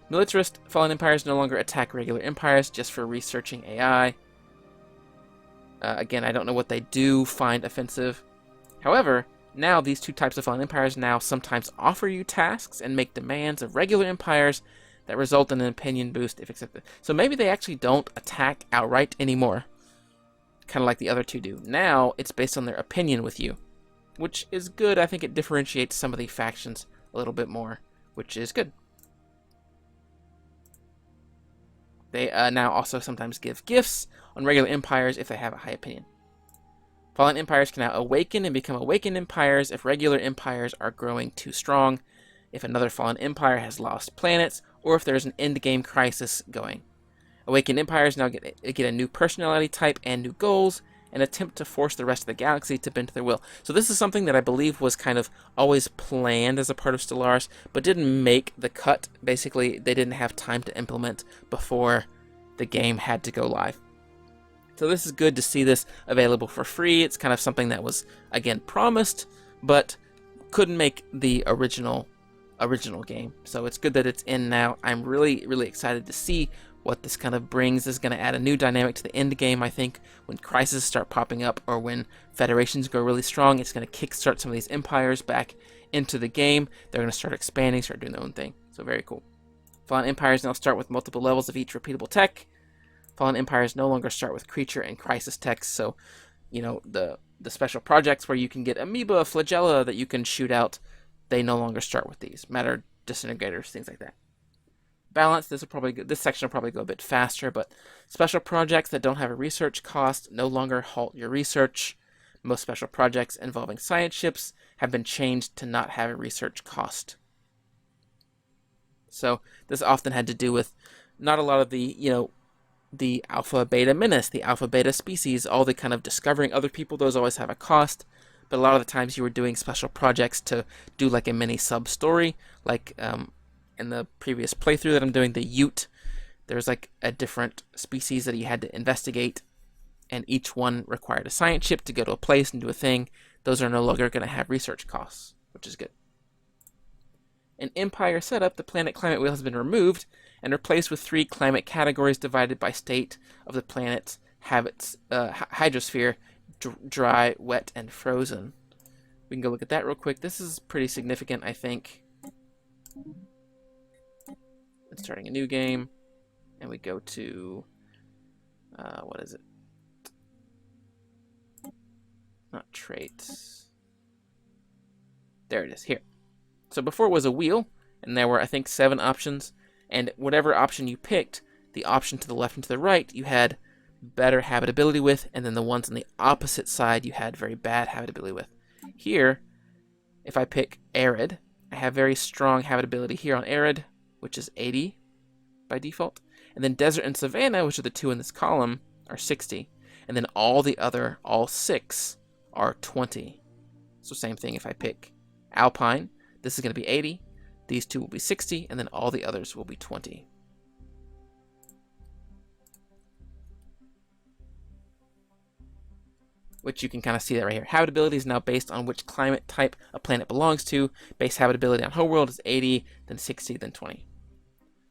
Militarist Fallen Empires no longer attack regular empires just for researching AI. Again, I don't know what they do find offensive. However, now these 2 types of Fallen Empires now sometimes offer you tasks and make demands of regular empires that result in an opinion boost if accepted. So maybe they actually don't attack outright anymore, kind of like the other 2 do. Now it's based on their opinion with you, which is good. I think it differentiates some of the factions a little bit more, which is good. They now also sometimes give gifts on regular empires if they have a high opinion. Fallen Empires can now awaken and become awakened empires if regular empires are growing too strong, if another Fallen Empire has lost planets, or if there's an endgame crisis going. Awakened empires now get a new personality type and new goals, and attempt to force the rest of the galaxy to bend to their will. So this is something that I believe was kind of always planned as a part of Stellaris, but didn't make the cut. Basically, they didn't have time to implement before the game had to go live. So this is good to see this available for free. It's kind of something that was, again, promised, but couldn't make the original game. So it's good that it's in now. I'm really, really excited to see what this kind of brings. This is going to add a new dynamic to the end game, I think. When crises start popping up or when federations go really strong, it's going to kickstart some of these empires back into the game. They're going to start expanding, start doing their own thing. So very cool. Fallen Empires now start with multiple levels of each repeatable tech. Fallen Empires no longer start with creature and crisis techs, so, you know, the special projects where you can get amoeba, flagella that you can shoot out, they no longer start with these. Matter disintegrators, things like that. Balance, this section will probably go a bit faster, but special projects that don't have a research cost no longer halt your research. Most special projects involving science ships have been changed to not have a research cost. So this often had to do with not a lot of the, you know, the alpha beta menace, the alpha beta species, all the kind of discovering other people, those always have a cost. But a lot of the times you were doing special projects to do like a mini sub-story, like in the previous playthrough that I'm doing, the Ute, there's like a different species that you had to investigate, and each one required a science ship to go to a place and do a thing. Those are no longer going to have research costs, which is good. In Empire setup, the planet climate wheel has been removed and replaced with 3 climate categories divided by state of the planet's habits, hydrosphere, dry, wet, and frozen. We can go look at that real quick. This is pretty significant, I think. It's starting a new game, and we go to, what is it? Not traits. There it is, here. So before it was a wheel, and there were, I think, 7 options, and whatever option you picked, the option to the left and to the right, you had better habitability with, and then the ones on the opposite side, you had very bad habitability with. Here, if I pick arid, I have very strong habitability here on arid, which is 80 by default, And then desert and savanna, which are the two in this column, are 60. And then all 6 are 20. So same thing if I pick alpine, this is going to be 80, these two will be 60, and then all the others will be 20. Which you can kind of see that right here. Habitability is now based on which climate type a planet belongs to. Base habitability on homeworld is 80, then 60, then 20.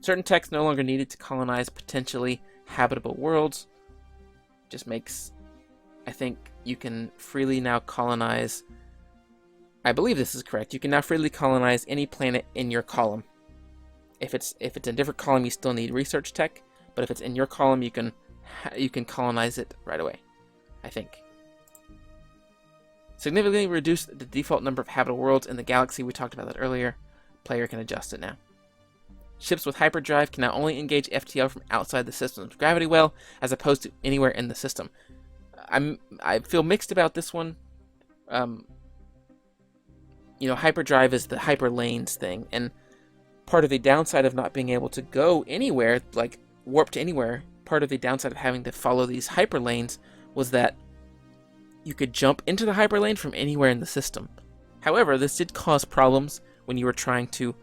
Certain techs no longer needed to colonize potentially habitable worlds. Just makes, I think, you can freely now colonize, I believe this is correct, you can now freely colonize any planet in your column. If it's a different column, you still need research tech, but if it's in your column, you can colonize it right away, I think. Significantly reduce the default number of habitable worlds in the galaxy. We talked about that earlier. Player can adjust it now. Ships with hyperdrive can now only engage FTL from outside the system's gravity well, as opposed to anywhere in the system. I feel mixed about this one. Hyperdrive is the hyper lanes thing, and part of the downside of not being able to go anywhere, like warp to anywhere, part of the downside of having to follow these hyper lanes was that you could jump into the hyperlane from anywhere in the system. However, this did cause problems when you were trying to...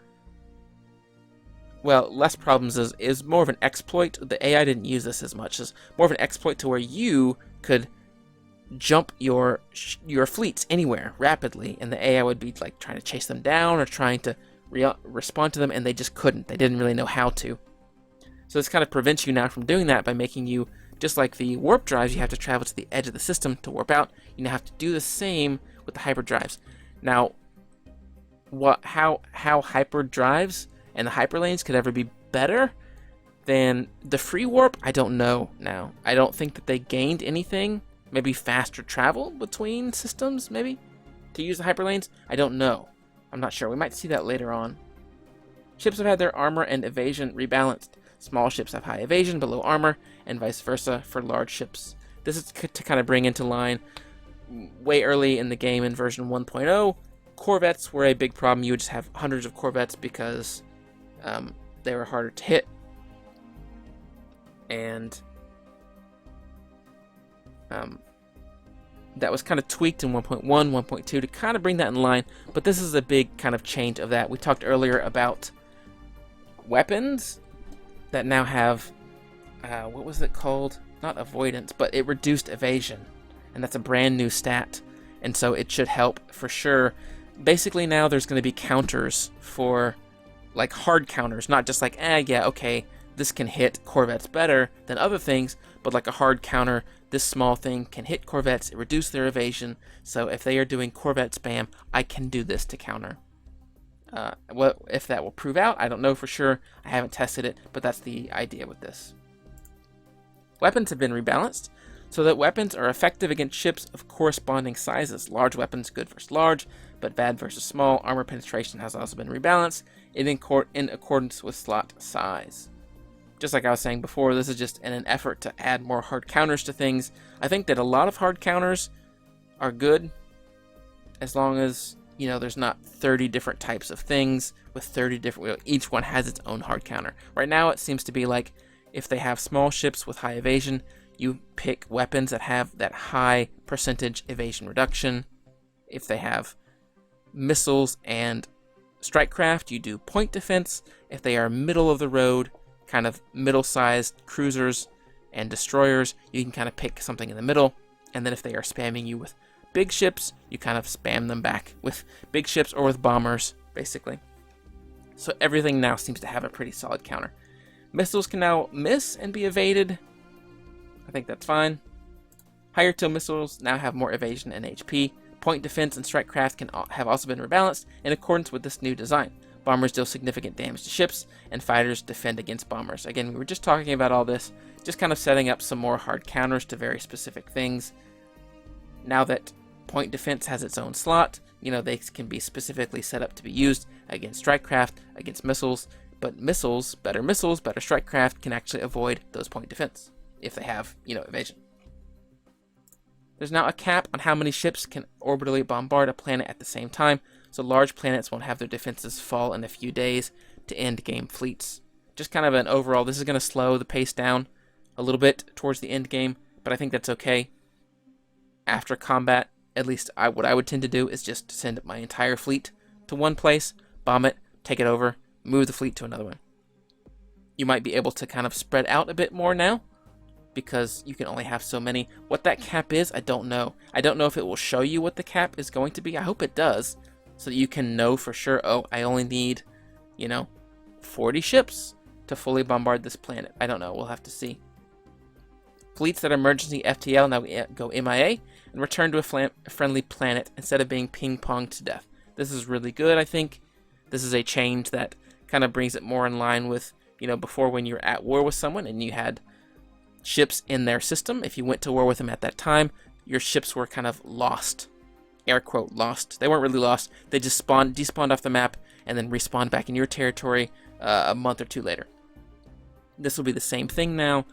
Well, less problems is more of an exploit. The AI didn't use this as much. It's more of an exploit to where you could jump your fleets anywhere rapidly, and the AI would be like trying to chase them down or trying to respond to them, and they just couldn't. They didn't really know how to. So this kind of prevents you now from doing that by making you, just like the warp drives, you have to travel to the edge of the system to warp out. You now have to do the same with the hyperdrives. Now, how hyperdrives and the hyperlanes could ever be better than the free warp, I don't know now. I don't think that they gained anything. Maybe faster travel between systems, maybe, to use the hyperlanes? I don't know. I'm not sure. We might see that later on. Ships have had their armor and evasion rebalanced. Small ships have high evasion but low armor, and vice versa for large ships. This is to kind of bring into line way early in the game in version 1.0. Corvettes were a big problem. You would just have hundreds of corvettes because they were harder to hit. And that was kind of tweaked in 1.1, 1.2 to kind of bring that in line. But this is a big kind of change of that. We talked earlier about weapons that now have, what was it called? Not avoidance, but it reduced evasion. And that's a brand new stat. And so it should help for sure. Basically now there's going to be counters for, like hard counters. Not just like, yeah, okay, this can hit corvettes better than other things. But like a hard counter, this small thing can hit corvettes, reduce their evasion. So if they are doing corvette spam, I can do this to counter. What if that will prove out? I don't know for sure. I haven't tested it, but that's the idea with this. Weapons have been rebalanced so that weapons are effective against ships of corresponding sizes. Large weapons good versus large, but bad versus small. Armor penetration has also been rebalanced in accordance with slot size. Just like I was saying before, this is just in an effort to add more hard counters to things. I think that a lot of hard counters are good as long as, there's not 30 different types of things with 30 different... Each one has its own hard counter. Right now, it seems to be like if they have small ships with high evasion, you pick weapons that have that high percentage evasion reduction. If they have missiles and strike craft, you do point defense. If they are middle of the road, kind of middle-sized cruisers and destroyers, you can kind of pick something in the middle. And then if they are spamming you with big ships, you kind of spam them back with big ships or with bombers, basically. So everything now seems to have a pretty solid counter. Missiles can now miss and be evaded. I think that's fine. Higher tier missiles now have more evasion and HP. Point defense and strike craft have also been rebalanced in accordance with this new design. Bombers deal significant damage to ships, and fighters defend against bombers. Again, we were just talking about all this, just kind of setting up some more hard counters to very specific things. Now that point defense has its own slot, they can be specifically set up to be used against strike craft, against missiles, but better strike craft can actually avoid those point defense if they have, evasion. There's now a cap on how many ships can orbitally bombard a planet at the same time, so large planets won't have their defenses fall in a few days to end game fleets. just kind of an overall, this is going to slow the pace down a little bit towards the end game, but I think that's okay. After combat, at least what I would tend to do is just send my entire fleet to one place, bomb it, take it over, move the fleet to another one. You might be able to kind of spread out a bit more now, because you can only have so many. What that cap is, I don't know. I don't know if it will show you what the cap is going to be. I hope it does, so that you can know for sure, oh, I only need, 40 ships to fully bombard this planet. I don't know. We'll have to see. Fleets that are emergency FTL now go MIA and return to a friendly planet instead of being ping-ponged to death. This is really good, I think. This is a change that kind of brings it more in line with, before when you were at war with someone and you had ships in their system. If you went to war with them at that time, your ships were kind of lost. Air quote, lost. They weren't really lost. They just despawned off the map and then respawned back in your territory a month or two later. This will be the same thing now.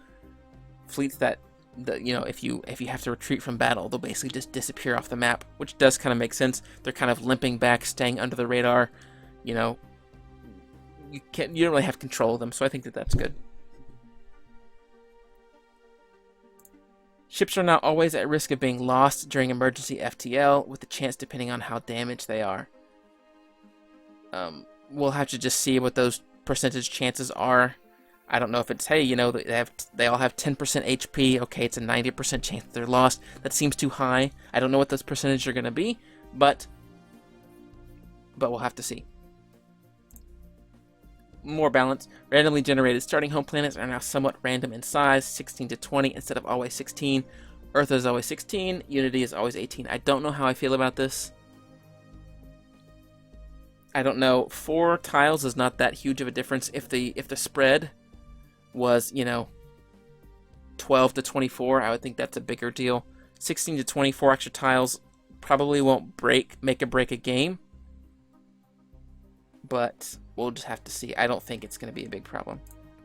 Fleets that, if you have to retreat from battle, they'll basically just disappear off the map, which does kind of make sense. They're kind of limping back, staying under the radar. You don't really have control of them, so I think that that's good. Ships are not always at risk of being lost during emergency FTL, with the chance depending on how damaged they are. We'll have to just see what those percentage chances are. I don't know if it's, hey, they all have 10% HP. Okay, it's a 90% chance that they're lost. That seems too high. I don't know what those percentages are going to be, but we'll have to see. More balance. Randomly generated starting home planets are now somewhat random in size, 16 to 20 instead of always 16. Earth is always 16. Unity is always 18. I don't know how I feel about this. I don't know. 4 tiles is not that huge of a difference. If the spread was, 12 to 24, I would think that's a bigger deal. 16 to 24 extra tiles probably won't make or break a game, but we'll just have to see. I don't think it's going to be a big problem.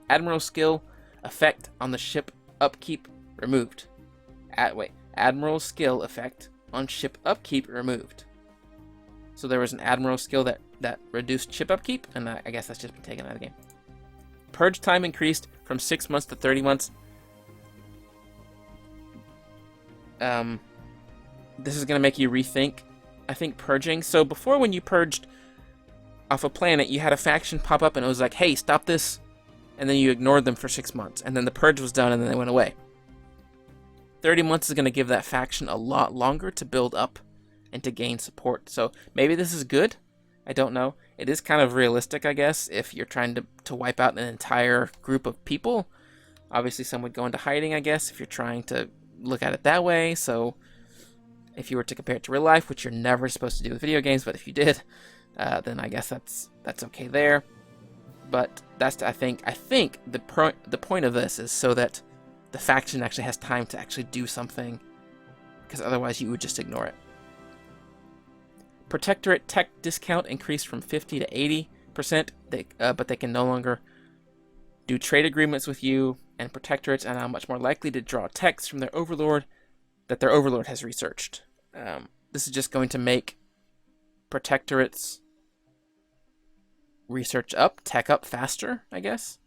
Admiral skill effect on the ship upkeep removed. Admiral skill effect on ship upkeep removed. So there was an admiral skill that reduced ship upkeep, and I guess that's just been taken out of the game. Purge time increased from 6 months to 30 months. This is going to make you rethink, I think, purging. So before, when you purged off a planet, you had a faction pop up and it was like, hey, stop this. And then you ignored them for 6 months. And then the purge was done and then they went away. 30 months is going to give that faction a lot longer to build up and to gain support. So maybe this is good. I don't know. It is kind of realistic, I guess, if you're trying to wipe out an entire group of people. Obviously, some would go into hiding, I guess, if you're trying to look at it that way. So if you were to compare it to real life, which you're never supposed to do with video games, but if you did, then I guess that's okay there. But I think the point of this is so that the faction actually has time to actually do something, because otherwise you would just ignore it. Protectorate tech discount increased from 50 to 80%, but they can no longer do trade agreements with you, and protectorates are now much more likely to draw techs from their overlord that their overlord has researched. This is just going to make protectorates tech up faster, I guess.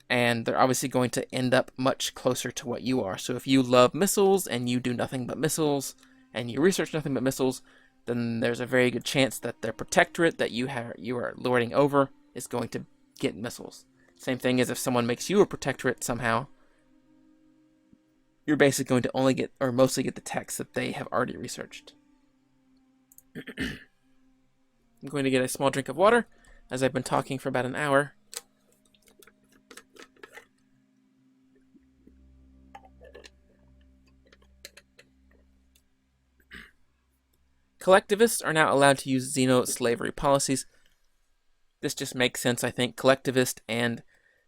And they're obviously going to end up much closer to what you are. So if you love missiles and you do nothing but missiles and you research nothing but missiles, then there's a very good chance that their protectorate that you are lording over is going to get missiles. Same thing as if someone makes you a protectorate somehow, you're basically going to only get, or mostly get, the techs that they have already researched. I'm going to get a small drink of water, as I've been talking for about an hour. Collectivists are now allowed to use xeno-slavery policies. This just makes sense, I think. Collectivist and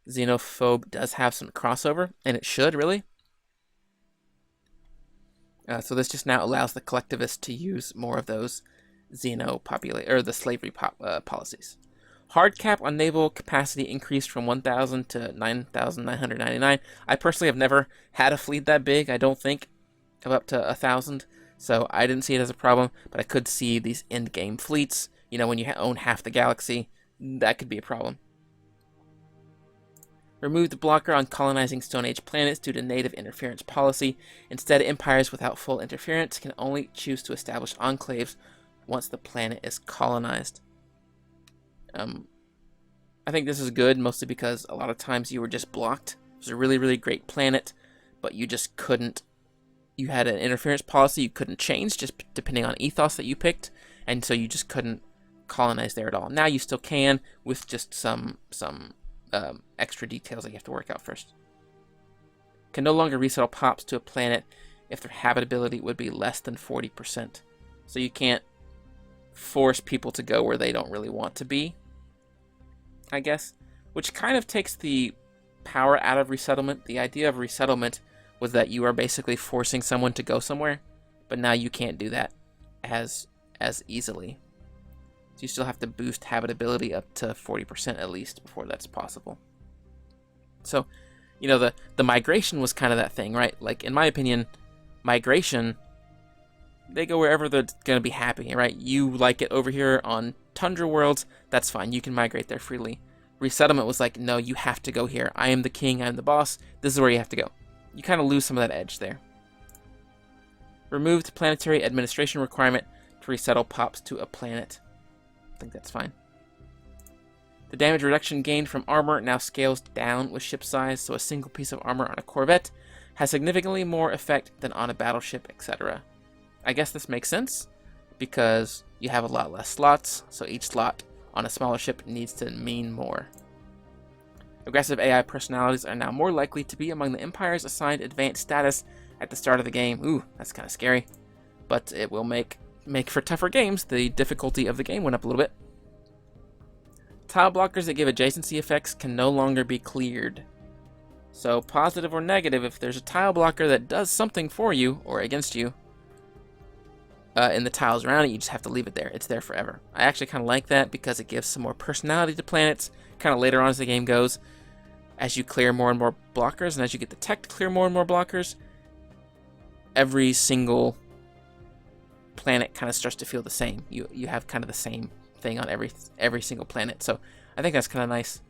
xenophobe does have some crossover, and it should, really. So this just now allows the collectivists to use more of those the slavery policies. Hard cap on naval capacity increased from 1,000 to 9,999. I personally have never had a fleet that big, I don't think, of up to 1,000. So I didn't see it as a problem, but I could see these end-game fleets, when you own half the galaxy, that could be a problem. Remove the blocker on colonizing Stone Age planets due to native interference policy. Instead, empires without full interference can only choose to establish enclaves once the planet is colonized. I think this is good, mostly because a lot of times you were just blocked. It was a really, really great planet, but you just couldn't. You had an interference policy you couldn't change, just depending on ethos that you picked, and so you just couldn't colonize there at all. Now you still can, with just some extra details that you have to work out first. Can no longer resettle pops to a planet if their habitability would be less than 40%. So you can't force people to go where they don't really want to be, I guess, which kind of takes the power out of resettlement. The idea of resettlement was that you are basically forcing someone to go somewhere, but now you can't do that as easily. So you still have to boost habitability up to 40% at least before that's possible. So, you know, the migration was kind of that thing, right? Like, in my opinion, migration, they go wherever they're going to be happy, right? You like it over here on Tundra Worlds, that's fine. You can migrate there freely. Resettlement was like, no, you have to go here. I am the king, I'm the boss. This is where you have to go. You kind of lose some of that edge there. Removed planetary administration requirement to resettle pops to a planet. I think that's fine. The damage reduction gained from armor now scales down with ship size, so a single piece of armor on a Corvette has significantly more effect than on a battleship, etc. I guess this makes sense, because you have a lot less slots, so each slot on a smaller ship needs to mean more. Aggressive AI personalities are now more likely to be among the Empire's assigned advanced status at the start of the game. Ooh, that's kind of scary, but it will make for tougher games. The difficulty of the game went up a little bit. Tile blockers that give adjacency effects can no longer be cleared. So positive or negative, if there's a tile blocker that does something for you or against you in the tiles around it, you just have to leave it there. It's there forever. I actually kind of like that because it gives some more personality to planets kind of later on as the game goes. As you clear more and more blockers, and as you get the tech to clear more and more blockers, every single planet kind of starts to feel the same. You have kind of the same thing on every single planet. So I think that's kind of nice.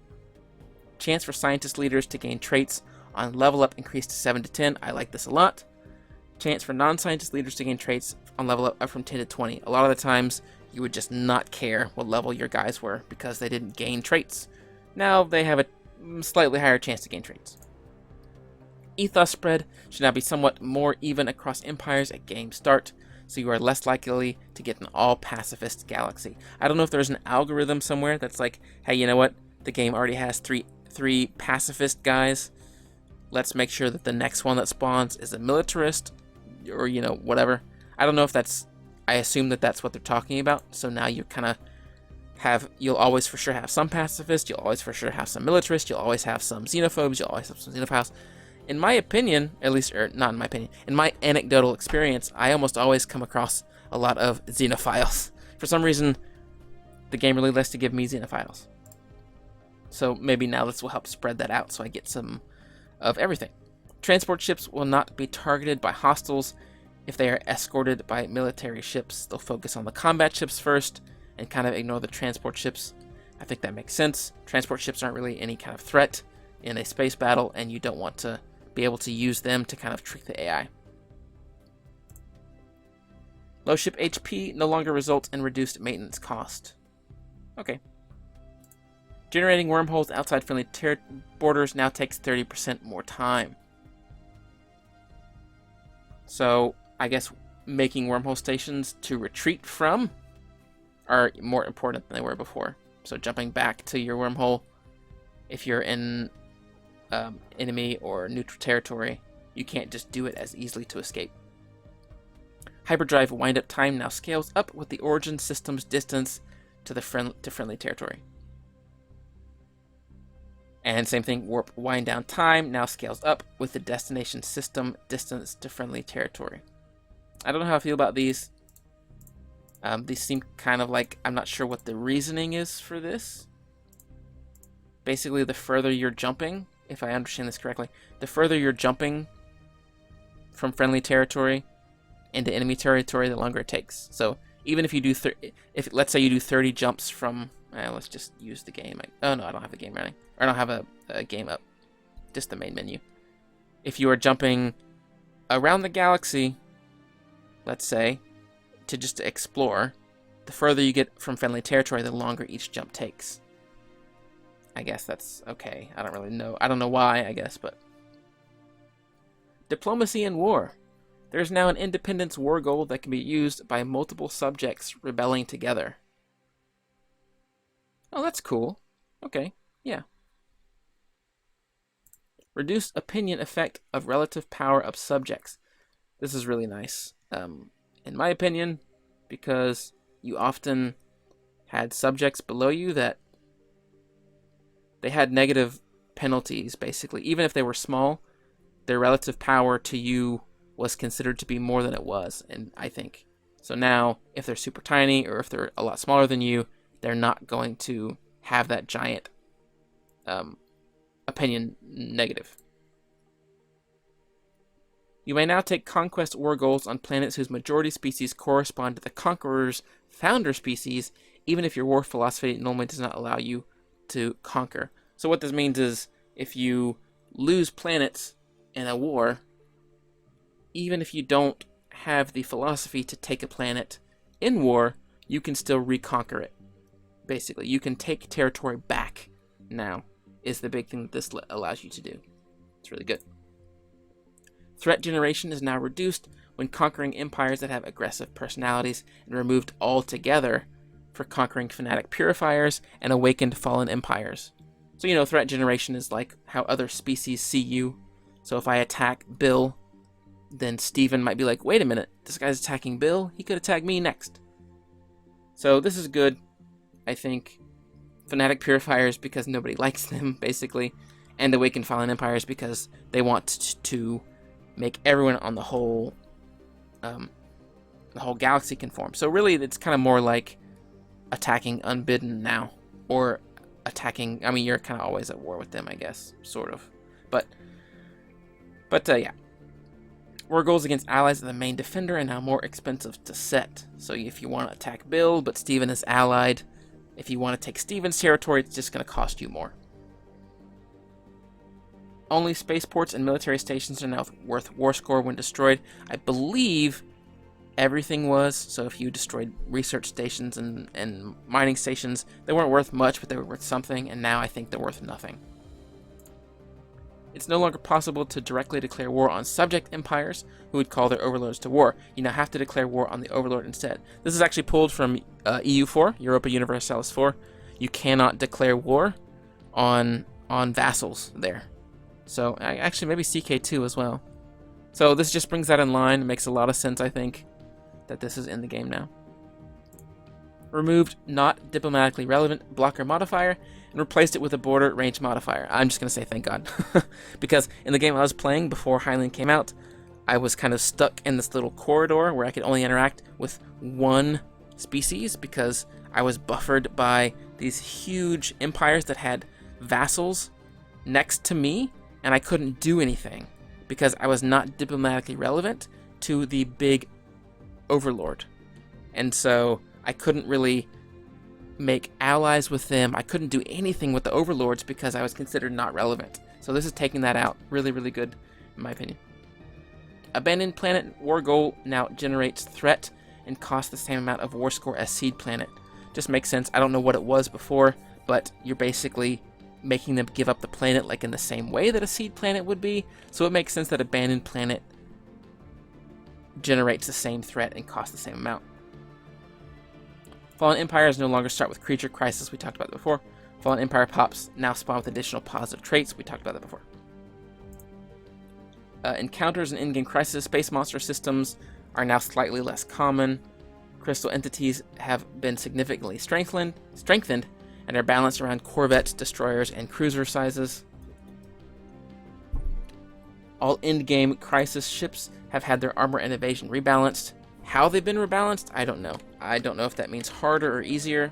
Chance for scientist leaders to gain traits on level up increased to 7 to 10. I like this a lot. Chance for non-scientist leaders to gain traits on level up from 10 to 20. A lot of the times you would just not care what level your guys were because they didn't gain traits. Now they have a slightly higher chance to gain traits. Ethos spread should now be somewhat more even across empires at game start, so you are less likely to get an all-pacifist galaxy. I don't know if there's an algorithm somewhere that's like, hey, you know what? The game already has three pacifist guys. Let's make sure that the next one that spawns is a militarist, or, you know, whatever. I don't know if that's... I assume that that's what they're talking about, so now you kind of have... You'll always for sure have some pacifists, you'll always for sure have some militarists, you'll always have some xenophobes, you'll always have some xenophiles. In my opinion, at least, or not in my opinion, in my anecdotal experience, I almost always come across a lot of xenophiles. For some reason, the game really likes to give me xenophiles. So maybe now this will help spread that out so I get some of everything. Transport ships will not be targeted by hostiles if they are escorted by military ships. They'll focus on the combat ships first and kind of ignore the transport ships. I think that makes sense. Transport ships aren't really any kind of threat in a space battle, and you don't want to be able to use them to kind of trick the AI. Low ship HP no longer results in reduced maintenance cost. Okay. Generating wormholes outside friendly borders now takes 30% more time. So, I guess making wormhole stations to retreat from are more important than they were before. So jumping back to your wormhole, if you're in enemy or neutral territory, you can't just do it as easily to escape. Hyperdrive wind-up time now scales up with the origin system's distance to the friendly territory. And same thing, warp wind-down time now scales up with the destination system distance to friendly territory. I don't know how I feel about these. These seem kind of like, I'm not sure what the reasoning is for this. Basically, the further you're jumping, if I understand this correctly, the further you're jumping from friendly territory into enemy territory, the longer it takes. So even if you do, if let's say you do 30 jumps from, let's just use the game. Oh no, I don't have the game running, or I don't have a game up. just the main menu. If you are jumping around the galaxy, let's say, to explore, the further you get from friendly territory, the longer each jump takes. I guess that's okay. I don't really know. I don't know why, I guess, but... Diplomacy and war. There's now an independence war goal that can be used by multiple subjects rebelling together. Oh, that's cool. Okay, yeah. Reduced opinion effect of relative power of subjects. This is really nice, in my opinion, because you often had subjects below you that they had negative penalties, basically. Even if they were small, their relative power to you was considered to be more than it was, and I think. So now, if they're super tiny, or if they're a lot smaller than you, they're not going to have that giant opinion negative. You may now take conquest war goals on planets whose majority species correspond to the conqueror's founder species, even if your war philosophy normally does not allow you to conquer. So what this means is, if you lose planets in a war, even if you don't have the philosophy to take a planet in war, you can still reconquer it. Basically, you can take territory back now, is the big thing that this allows you to do. It's really good. Threat generation is now reduced when conquering empires that have aggressive personalities, and removed altogether for conquering fanatic purifiers and awakened fallen empires. So, you know, threat generation is like how other species see you. So if I attack Bill, then Steven might be like, wait a minute, this guy's attacking Bill? He could attack me next. So this is good, I think. Fanatic purifiers because nobody likes them, basically. And awakened fallen empires because they want to make everyone on the whole galaxy conform. So really, it's kind of more like attacking unbidden now, or attacking. I mean, you're kind of always at war with them, I guess, sort of. But yeah, war goals against allies of the main defender are now more expensive to set. So if you want to attack Bill, but Steven is allied, if you want to take Steven's territory, it's just going to cost you more. Only spaceports and military stations are now worth war score when destroyed. I believe everything was. So if you destroyed research stations and mining stations, they weren't worth much, but they were worth something, and now I think they're worth nothing. It's no longer possible to directly declare war on subject empires who would call their overlords to war. You now have to declare war on the overlord instead. This is actually pulled from EU4, Europa Universalis 4. You cannot declare war on vassals there. So, actually, maybe CK2 as well. So this just brings that in line. It makes a lot of sense, I think, that this is in the game now. Removed not diplomatically relevant blocker modifier and replaced it with a border range modifier. I'm just going to say thank God. Because in the game I was playing before Heinlein came out, I was kind of stuck in this little corridor where I could only interact with one species because I was buffered by these huge empires that had vassals next to me, and I couldn't do anything because I was not diplomatically relevant to the big overlord. And so I couldn't really make allies with them. I couldn't do anything with the overlords because I was considered not relevant. So this is taking that out. Really, really good, in my opinion. Abandoned planet war goal now generates threat and costs the same amount of war score as seed planet. Just makes sense. I don't know what it was before, but you're basically making them give up the planet like in the same way that a seed planet would be. So it makes sense that abandoned planet generates the same threat and costs the same amount. Fallen Empires no longer start with creature crisis. We talked about that before. Fallen Empire pops now spawn with additional positive traits. We talked about that before. Encounters and in-game crisis space monster systems are now slightly less common. Crystal entities have been significantly strengthened and are balanced around corvettes, destroyers, and cruiser sizes. All in-game crisis ships have had their armor and evasion rebalanced. How they've been rebalanced, I don't know. I don't know if that means harder or easier.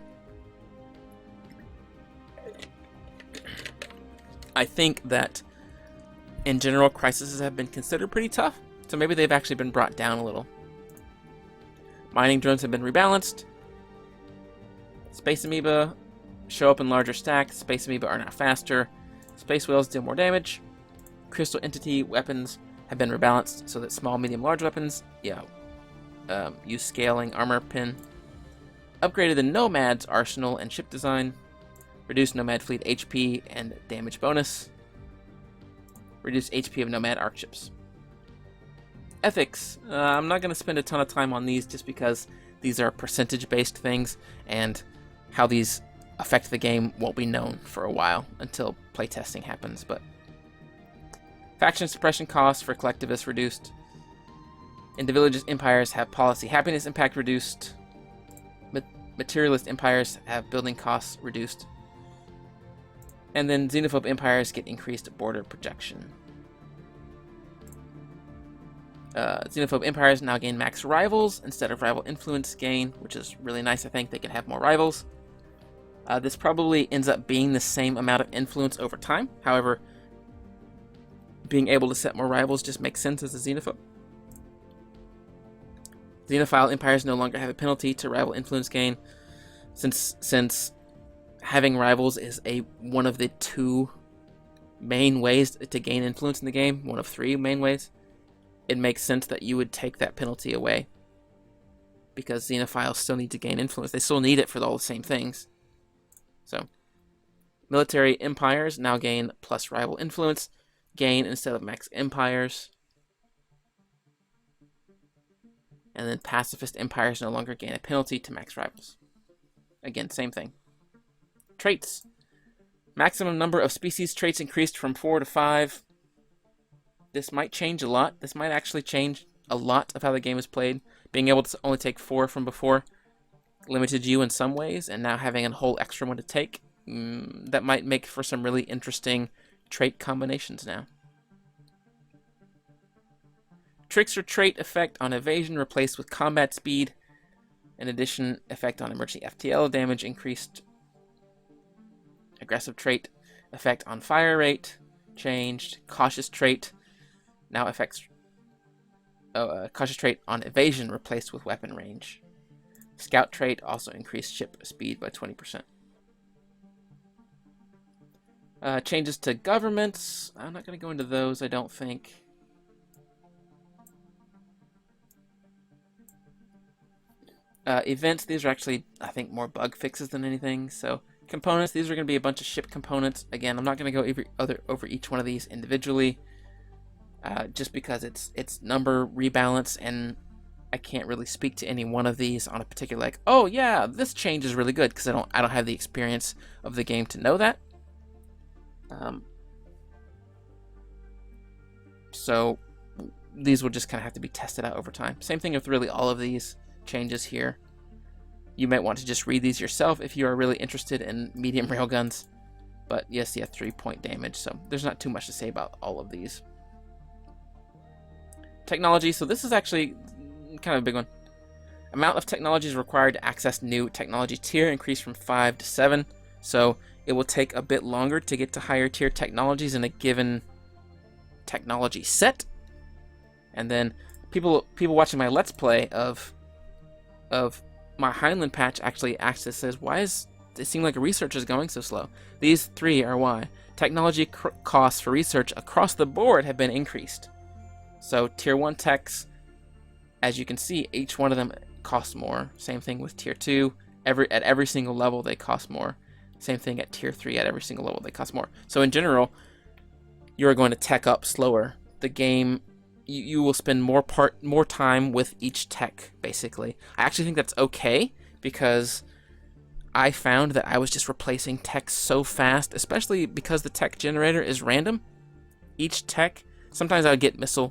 I think that, in general, crises have been considered pretty tough, so maybe they've actually been brought down a little. Mining drones have been rebalanced. Space amoeba show up in larger stacks. Space amoeba are now faster. Space whales deal more damage. crystal entity weapons have been rebalanced so that small, medium, large weapons, use scaling armor pin. Upgraded the Nomad's arsenal and ship design. Reduced Nomad fleet HP and damage bonus. Reduced HP of Nomad arc ships. Ethics. I'm not going to spend a ton of time on these just because these are percentage-based things, and how these affect the game won't be known for a while until playtesting happens. But faction suppression costs for collectivists reduced. Individualist empires have policy happiness impact reduced. Materialist empires have building costs reduced. And then xenophobe empires get increased border projection. Xenophobe empires now gain max rivals instead of rival influence gain, which is really nice. I think they can have more rivals. This probably ends up being the same amount of influence over time. However, being able to set more rivals just makes sense as a xenophobe. Xenophile empires no longer have a penalty to rival influence gain, since having rivals is one of the 2 main ways to gain influence in the game, one of 3 main ways. It makes sense that you would take that penalty away, because xenophiles still need to gain influence. They still need it for all the same things. So, military empires now gain plus rival influence gain instead of max empires. And then pacifist empires no longer gain a penalty to max rivals. Again, same thing. Traits. Maximum number of species traits increased from 4 to 5. This might change a lot. This might actually change a lot of how the game is played. Being able to only take 4 from before limited you in some ways, and now having a whole extra one to take, that might make for some really interesting trait combinations now. Trickster trait effect on evasion replaced with combat speed. In addition, effect on emergency FTL damage increased. Aggressive trait effect on fire rate changed. Cautious trait now affects cautious trait on evasion replaced with weapon range. Scout trait also increased ship speed by 20%. Changes to governments. I'm not going to go into those, I don't think. Events, these are actually, I think, more bug fixes than anything. So, components, these are going to be a bunch of ship components. Again, I'm not going to go over each one of these individually, just because it's number rebalance, and I can't really speak to any one of these on a particular, like, oh yeah, this change is really good, because I don't have the experience of the game to know that. So these will just kind of have to be tested out over time. Same thing with really all of these changes here. You might want to just read these yourself if you are really interested in medium railguns. But yes, 3-point damage, so there's not too much to say about all of these. Technology, so this is actually kind of a big one. Amount of technology is required to access new technology tier increased from 5 to 7. So it will take a bit longer to get to higher tier technologies in a given technology set. And then people watching my Let's Play of my Heinlein patch actually says, why is it seem like research is going so slow? These 3 are why. Technology costs for research across the board have been increased. So tier 1 techs, as you can see, each one of them costs more. Same thing with tier 2. At every single level they cost more. Same thing at tier 3. At every single level they cost more. So in general, you are going to tech up slower. The game, you will spend more time with each tech, basically. I actually think that's okay, because I found that I was just replacing tech so fast, especially because the tech generator is random. Each tech, sometimes I would get missile,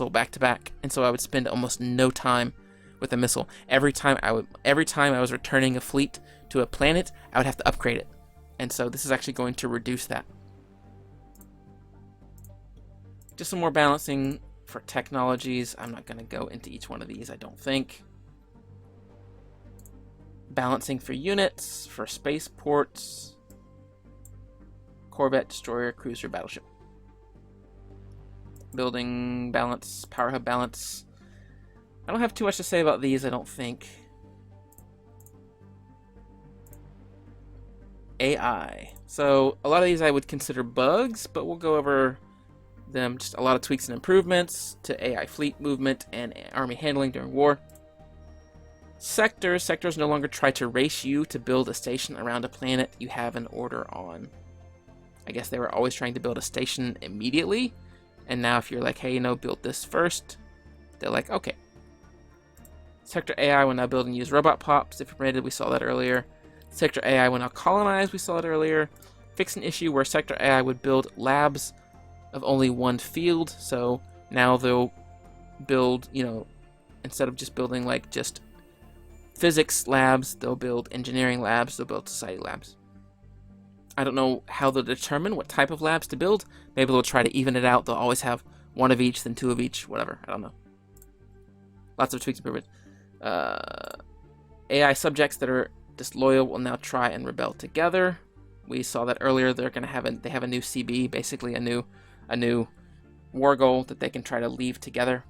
back to back, and so I would spend almost no time with a missile. Every time I was returning a fleet to a planet, I would have to upgrade it. And so this is actually going to reduce that. Just some more balancing for technologies. I'm not going to go into each one of these, I don't think. Balancing for units, for spaceports, corvette, destroyer, cruiser, battleship. Building balance, power hub balance. I don't have too much to say about these, I don't think. AI. So a lot of these I would consider bugs, but we'll go over them just a lot of tweaks and improvements to AI fleet movement and army handling during war. Sectors no longer try to race you to build a station around a planet you have an order on. I guess they were always trying to build a station immediately, and now if you're like, hey, build this first, they're like, okay. Sector AI will now build and use robot pops if permitted. We saw that earlier. Sector AI will now colonize. We saw it earlier. Fix an issue where Sector AI would build labs of only one field. So now they'll build, instead of just building like just physics labs, they'll build engineering labs. They'll build society labs. I don't know how they'll determine what type of labs to build. Maybe they'll try to even it out. They'll always have one of each, then two of each, whatever. I don't know. Lots of tweaks and improvements. AI subjects that are disloyal will now try and rebel together. We saw that earlier. They're gonna have they have a new CB, basically a new war goal that they can try to leave together.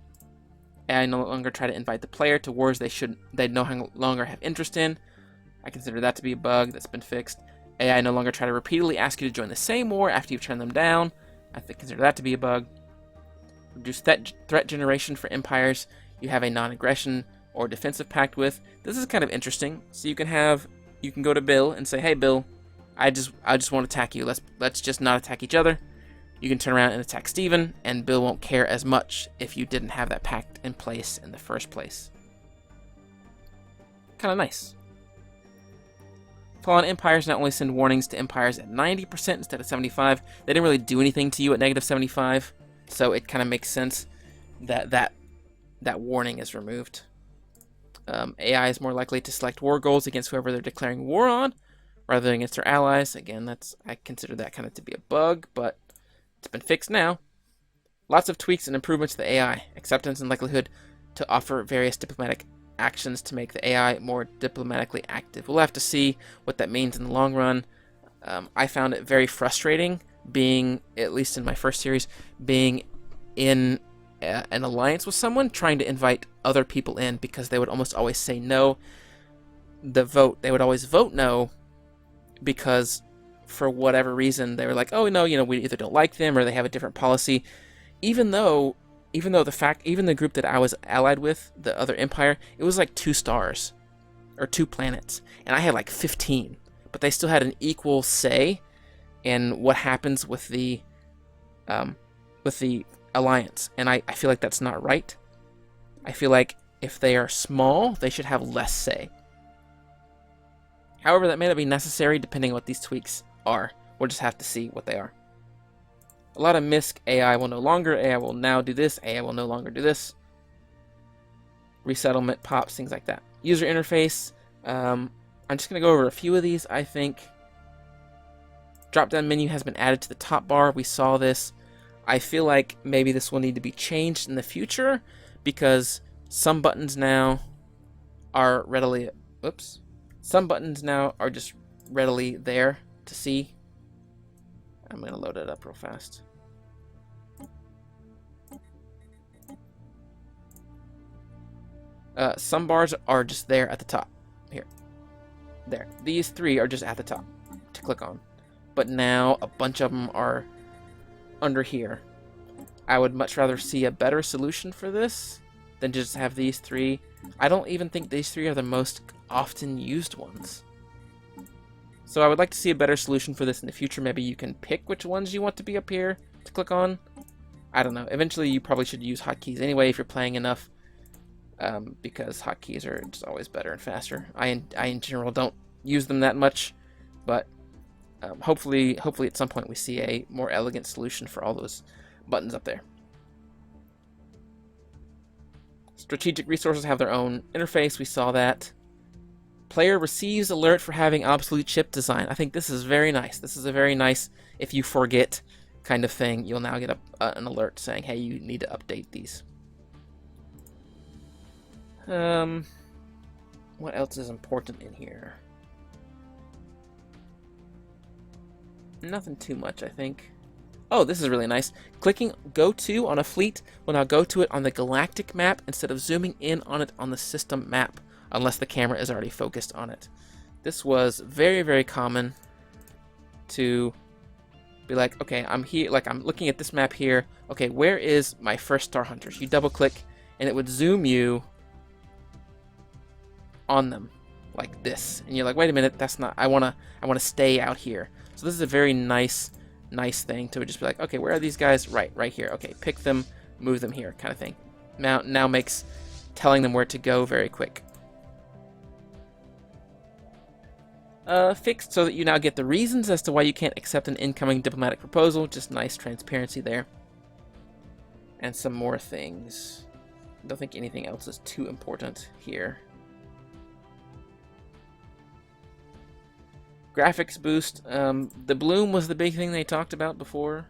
AI no longer try to invite the player to wars they no longer have interest in. I consider that to be a bug that's been fixed. AI no longer try to repeatedly ask you to join the same war after you've turned them down. I consider that to be a bug. Reduce threat generation for empires you have a non-aggression or defensive pact with. This is kind of interesting. So you can go to Bill and say, hey Bill, I just want to attack you. Let's just not attack each other. You can turn around and attack Steven, and Bill won't care as much if you didn't have that pact in place in the first place. Kind of nice. Fallen empires not only send warnings to empires at 90% instead of 75%. They didn't really do anything to you at negative 75%, so it kind of makes sense that warning is removed. AI is more likely to select war goals against whoever they're declaring war on, rather than against their allies. Again, I consider that kind of to be a bug, but it's been fixed now. Lots of tweaks and improvements to the AI. Acceptance and likelihood to offer various diplomatic actions to make the AI more diplomatically active. We'll have to see what that means in the long run. I found it very frustrating being, at least in my first series, being in an alliance with someone, trying to invite other people in, because they would almost always say no. They would always vote no, because for whatever reason they were like, oh no, we either don't like them or they have a different policy, even though the group that I was allied with, the other empire, it was like 2 stars or 2 planets, and I had like 15, but they still had an equal say in what happens with the alliance, and I feel like that's not right. I feel like if they are small, they should have less say. However, that may not be necessary depending on what these tweaks are. We'll just have to see what they are. A lot of MISC. AI will no longer. AI will now do this. AI will no longer do this. Resettlement, pops, things like that. User interface. I'm just going to go over a few of these, I think. Drop-down menu has been added to the top bar. We saw this. I feel like maybe this will need to be changed in the future, because some buttons now are readily... Oops. Some buttons now are just readily there to see. I'm going to load it up real fast. Some bars are just there at the top. Here. There. These 3 are just at the top to click on. But now a bunch of them are under here. I would much rather see a better solution for this than just have these 3. I don't even think these 3 are the most often used ones. So I would like to see a better solution for this in the future. Maybe you can pick which ones you want to be up here to click on. I don't know. Eventually you probably should use hotkeys anyway if you're playing enough, because hotkeys are just always better and faster. I in general don't use them that much, but hopefully at some point we see a more elegant solution for all those buttons up there. Strategic resources have their own interface. We saw that. Player receives alert for having obsolete chip design. I think this is very nice. This is a very nice, if you forget kind of thing, you'll now get an alert saying, hey, you need to update these. What else is important in here? Nothing too much, I think. Oh, this is really nice. Clicking Go To on a fleet will now go to it on the galactic map instead of zooming in on it on the system map, unless the camera is already focused on it. This was very, very common to be like, okay, I'm here, like I'm looking at this map here. Okay, where is my first star hunters? You double click and it would zoom you on them like this. And you're like, wait a minute, that's not, I wanna stay out here. So this is a very nice thing to just be like, okay, where are these guys? Right here. Okay, pick them, move them here, kind of thing. Now makes telling them where to go very quick. Fixed so that you now get the reasons as to why you can't accept an incoming diplomatic proposal. Just nice transparency there. And some more things. I don't think anything else is too important here. Graphics boost. The bloom was the big thing they talked about before.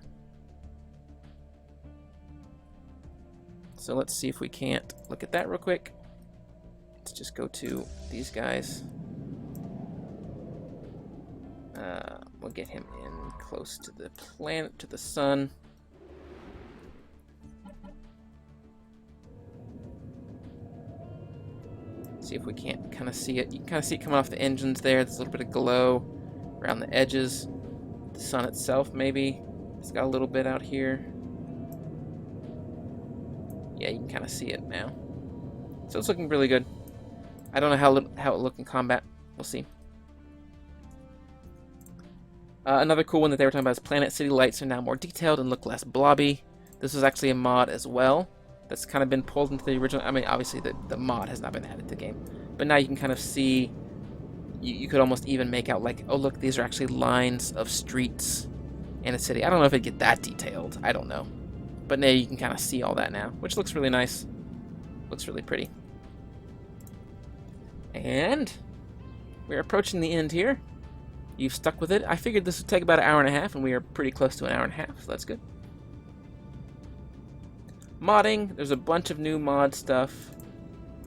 So let's see if we can't look at that real quick. Let's just go to these guys. We'll get him in close to the planet, to the sun. See if we can't kind of see it. You can kind of see it coming off the engines there. There's a little bit of glow around the edges. The sun itself, maybe. It's got a little bit out here. Yeah, you can kind of see it now. So it's looking really good. I don't know how it looked in combat. We'll see. Another cool one that they were talking about is Planet City lights are now more detailed and look less blobby. This was actually a mod as well. That's kind of been pulled into the original. I mean, obviously the mod has not been added to the game, but now you can kind of see. You could almost even make out like, oh look, these are actually lines of streets in a city. I don't know if it'd get that detailed. I don't know, but now you can kind of see all that now, which looks really nice. Looks really pretty. And we're approaching the end here. You've stuck with it. I figured this would take about an hour and a half, and we are pretty close to an hour and a half, so that's good. Modding, there's a bunch of new mod stuff.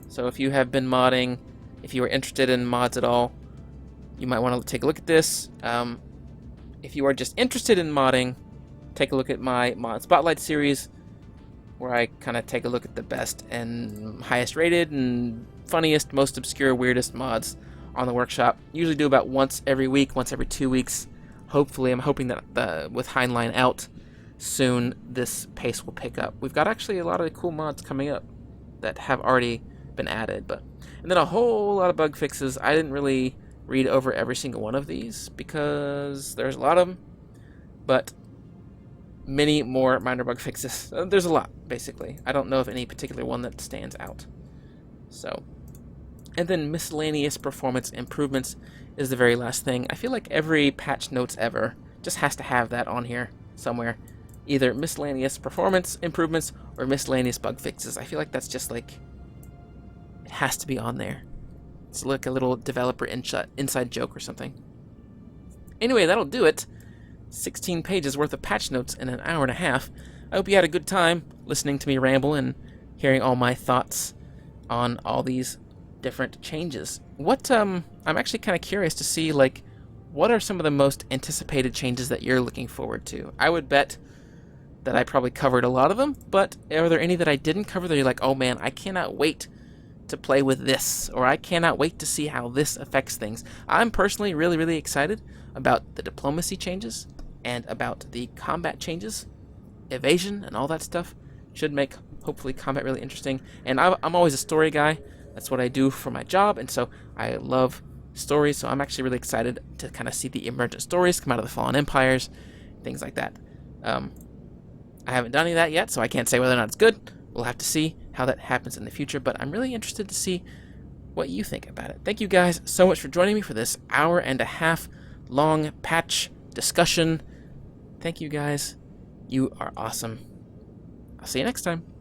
So if you have been modding, if you are interested in mods at all, you might want to take a look at this. If you are just interested in modding, take a look at my Mod Spotlight series, where I kind of take a look at the best and highest rated and funniest, most obscure, weirdest mods on the workshop. Usually do about once every week, once every 2 weeks. Hopefully, I'm hoping that with Heinlein out soon, this pace will pick up. We've got actually a lot of cool mods coming up that have already been added, and then a whole lot of bug fixes. I didn't really read over every single one of these because there's a lot of them, but many more minor bug fixes. There's a lot, basically. I don't know of any particular one that stands out. So, and then miscellaneous performance improvements is the very last thing. I feel like every patch notes ever just has to have that on here somewhere. Either miscellaneous performance improvements or miscellaneous bug fixes. I feel like that's just like, it has to be on there. It's like a little developer inside joke or something. Anyway, that'll do it. 16 pages worth of patch notes in an hour and a half. I hope you had a good time listening to me ramble and hearing all my thoughts on all these different changes. I'm actually kind of curious to see, like, what are some of the most anticipated changes that you're looking forward to? I would bet that I probably covered a lot of them, but are there any that I didn't cover that you're like, oh man, I cannot wait to play with this, or I cannot wait to see how this affects things? I'm personally really, really excited about the diplomacy changes and about the combat changes. Evasion and all that stuff should make, hopefully, combat really interesting. And I'm always a story guy. That's what I do for my job, and so I love stories, so I'm actually really excited to kind of see the emergent stories come out of the Fallen Empires, things like that. I haven't done any of that yet, so I can't say whether or not it's good. We'll have to see how that happens in the future, but I'm really interested to see what you think about it. Thank you guys so much for joining me for this hour and a half long patch discussion. Thank you guys. You are awesome. I'll see you next time.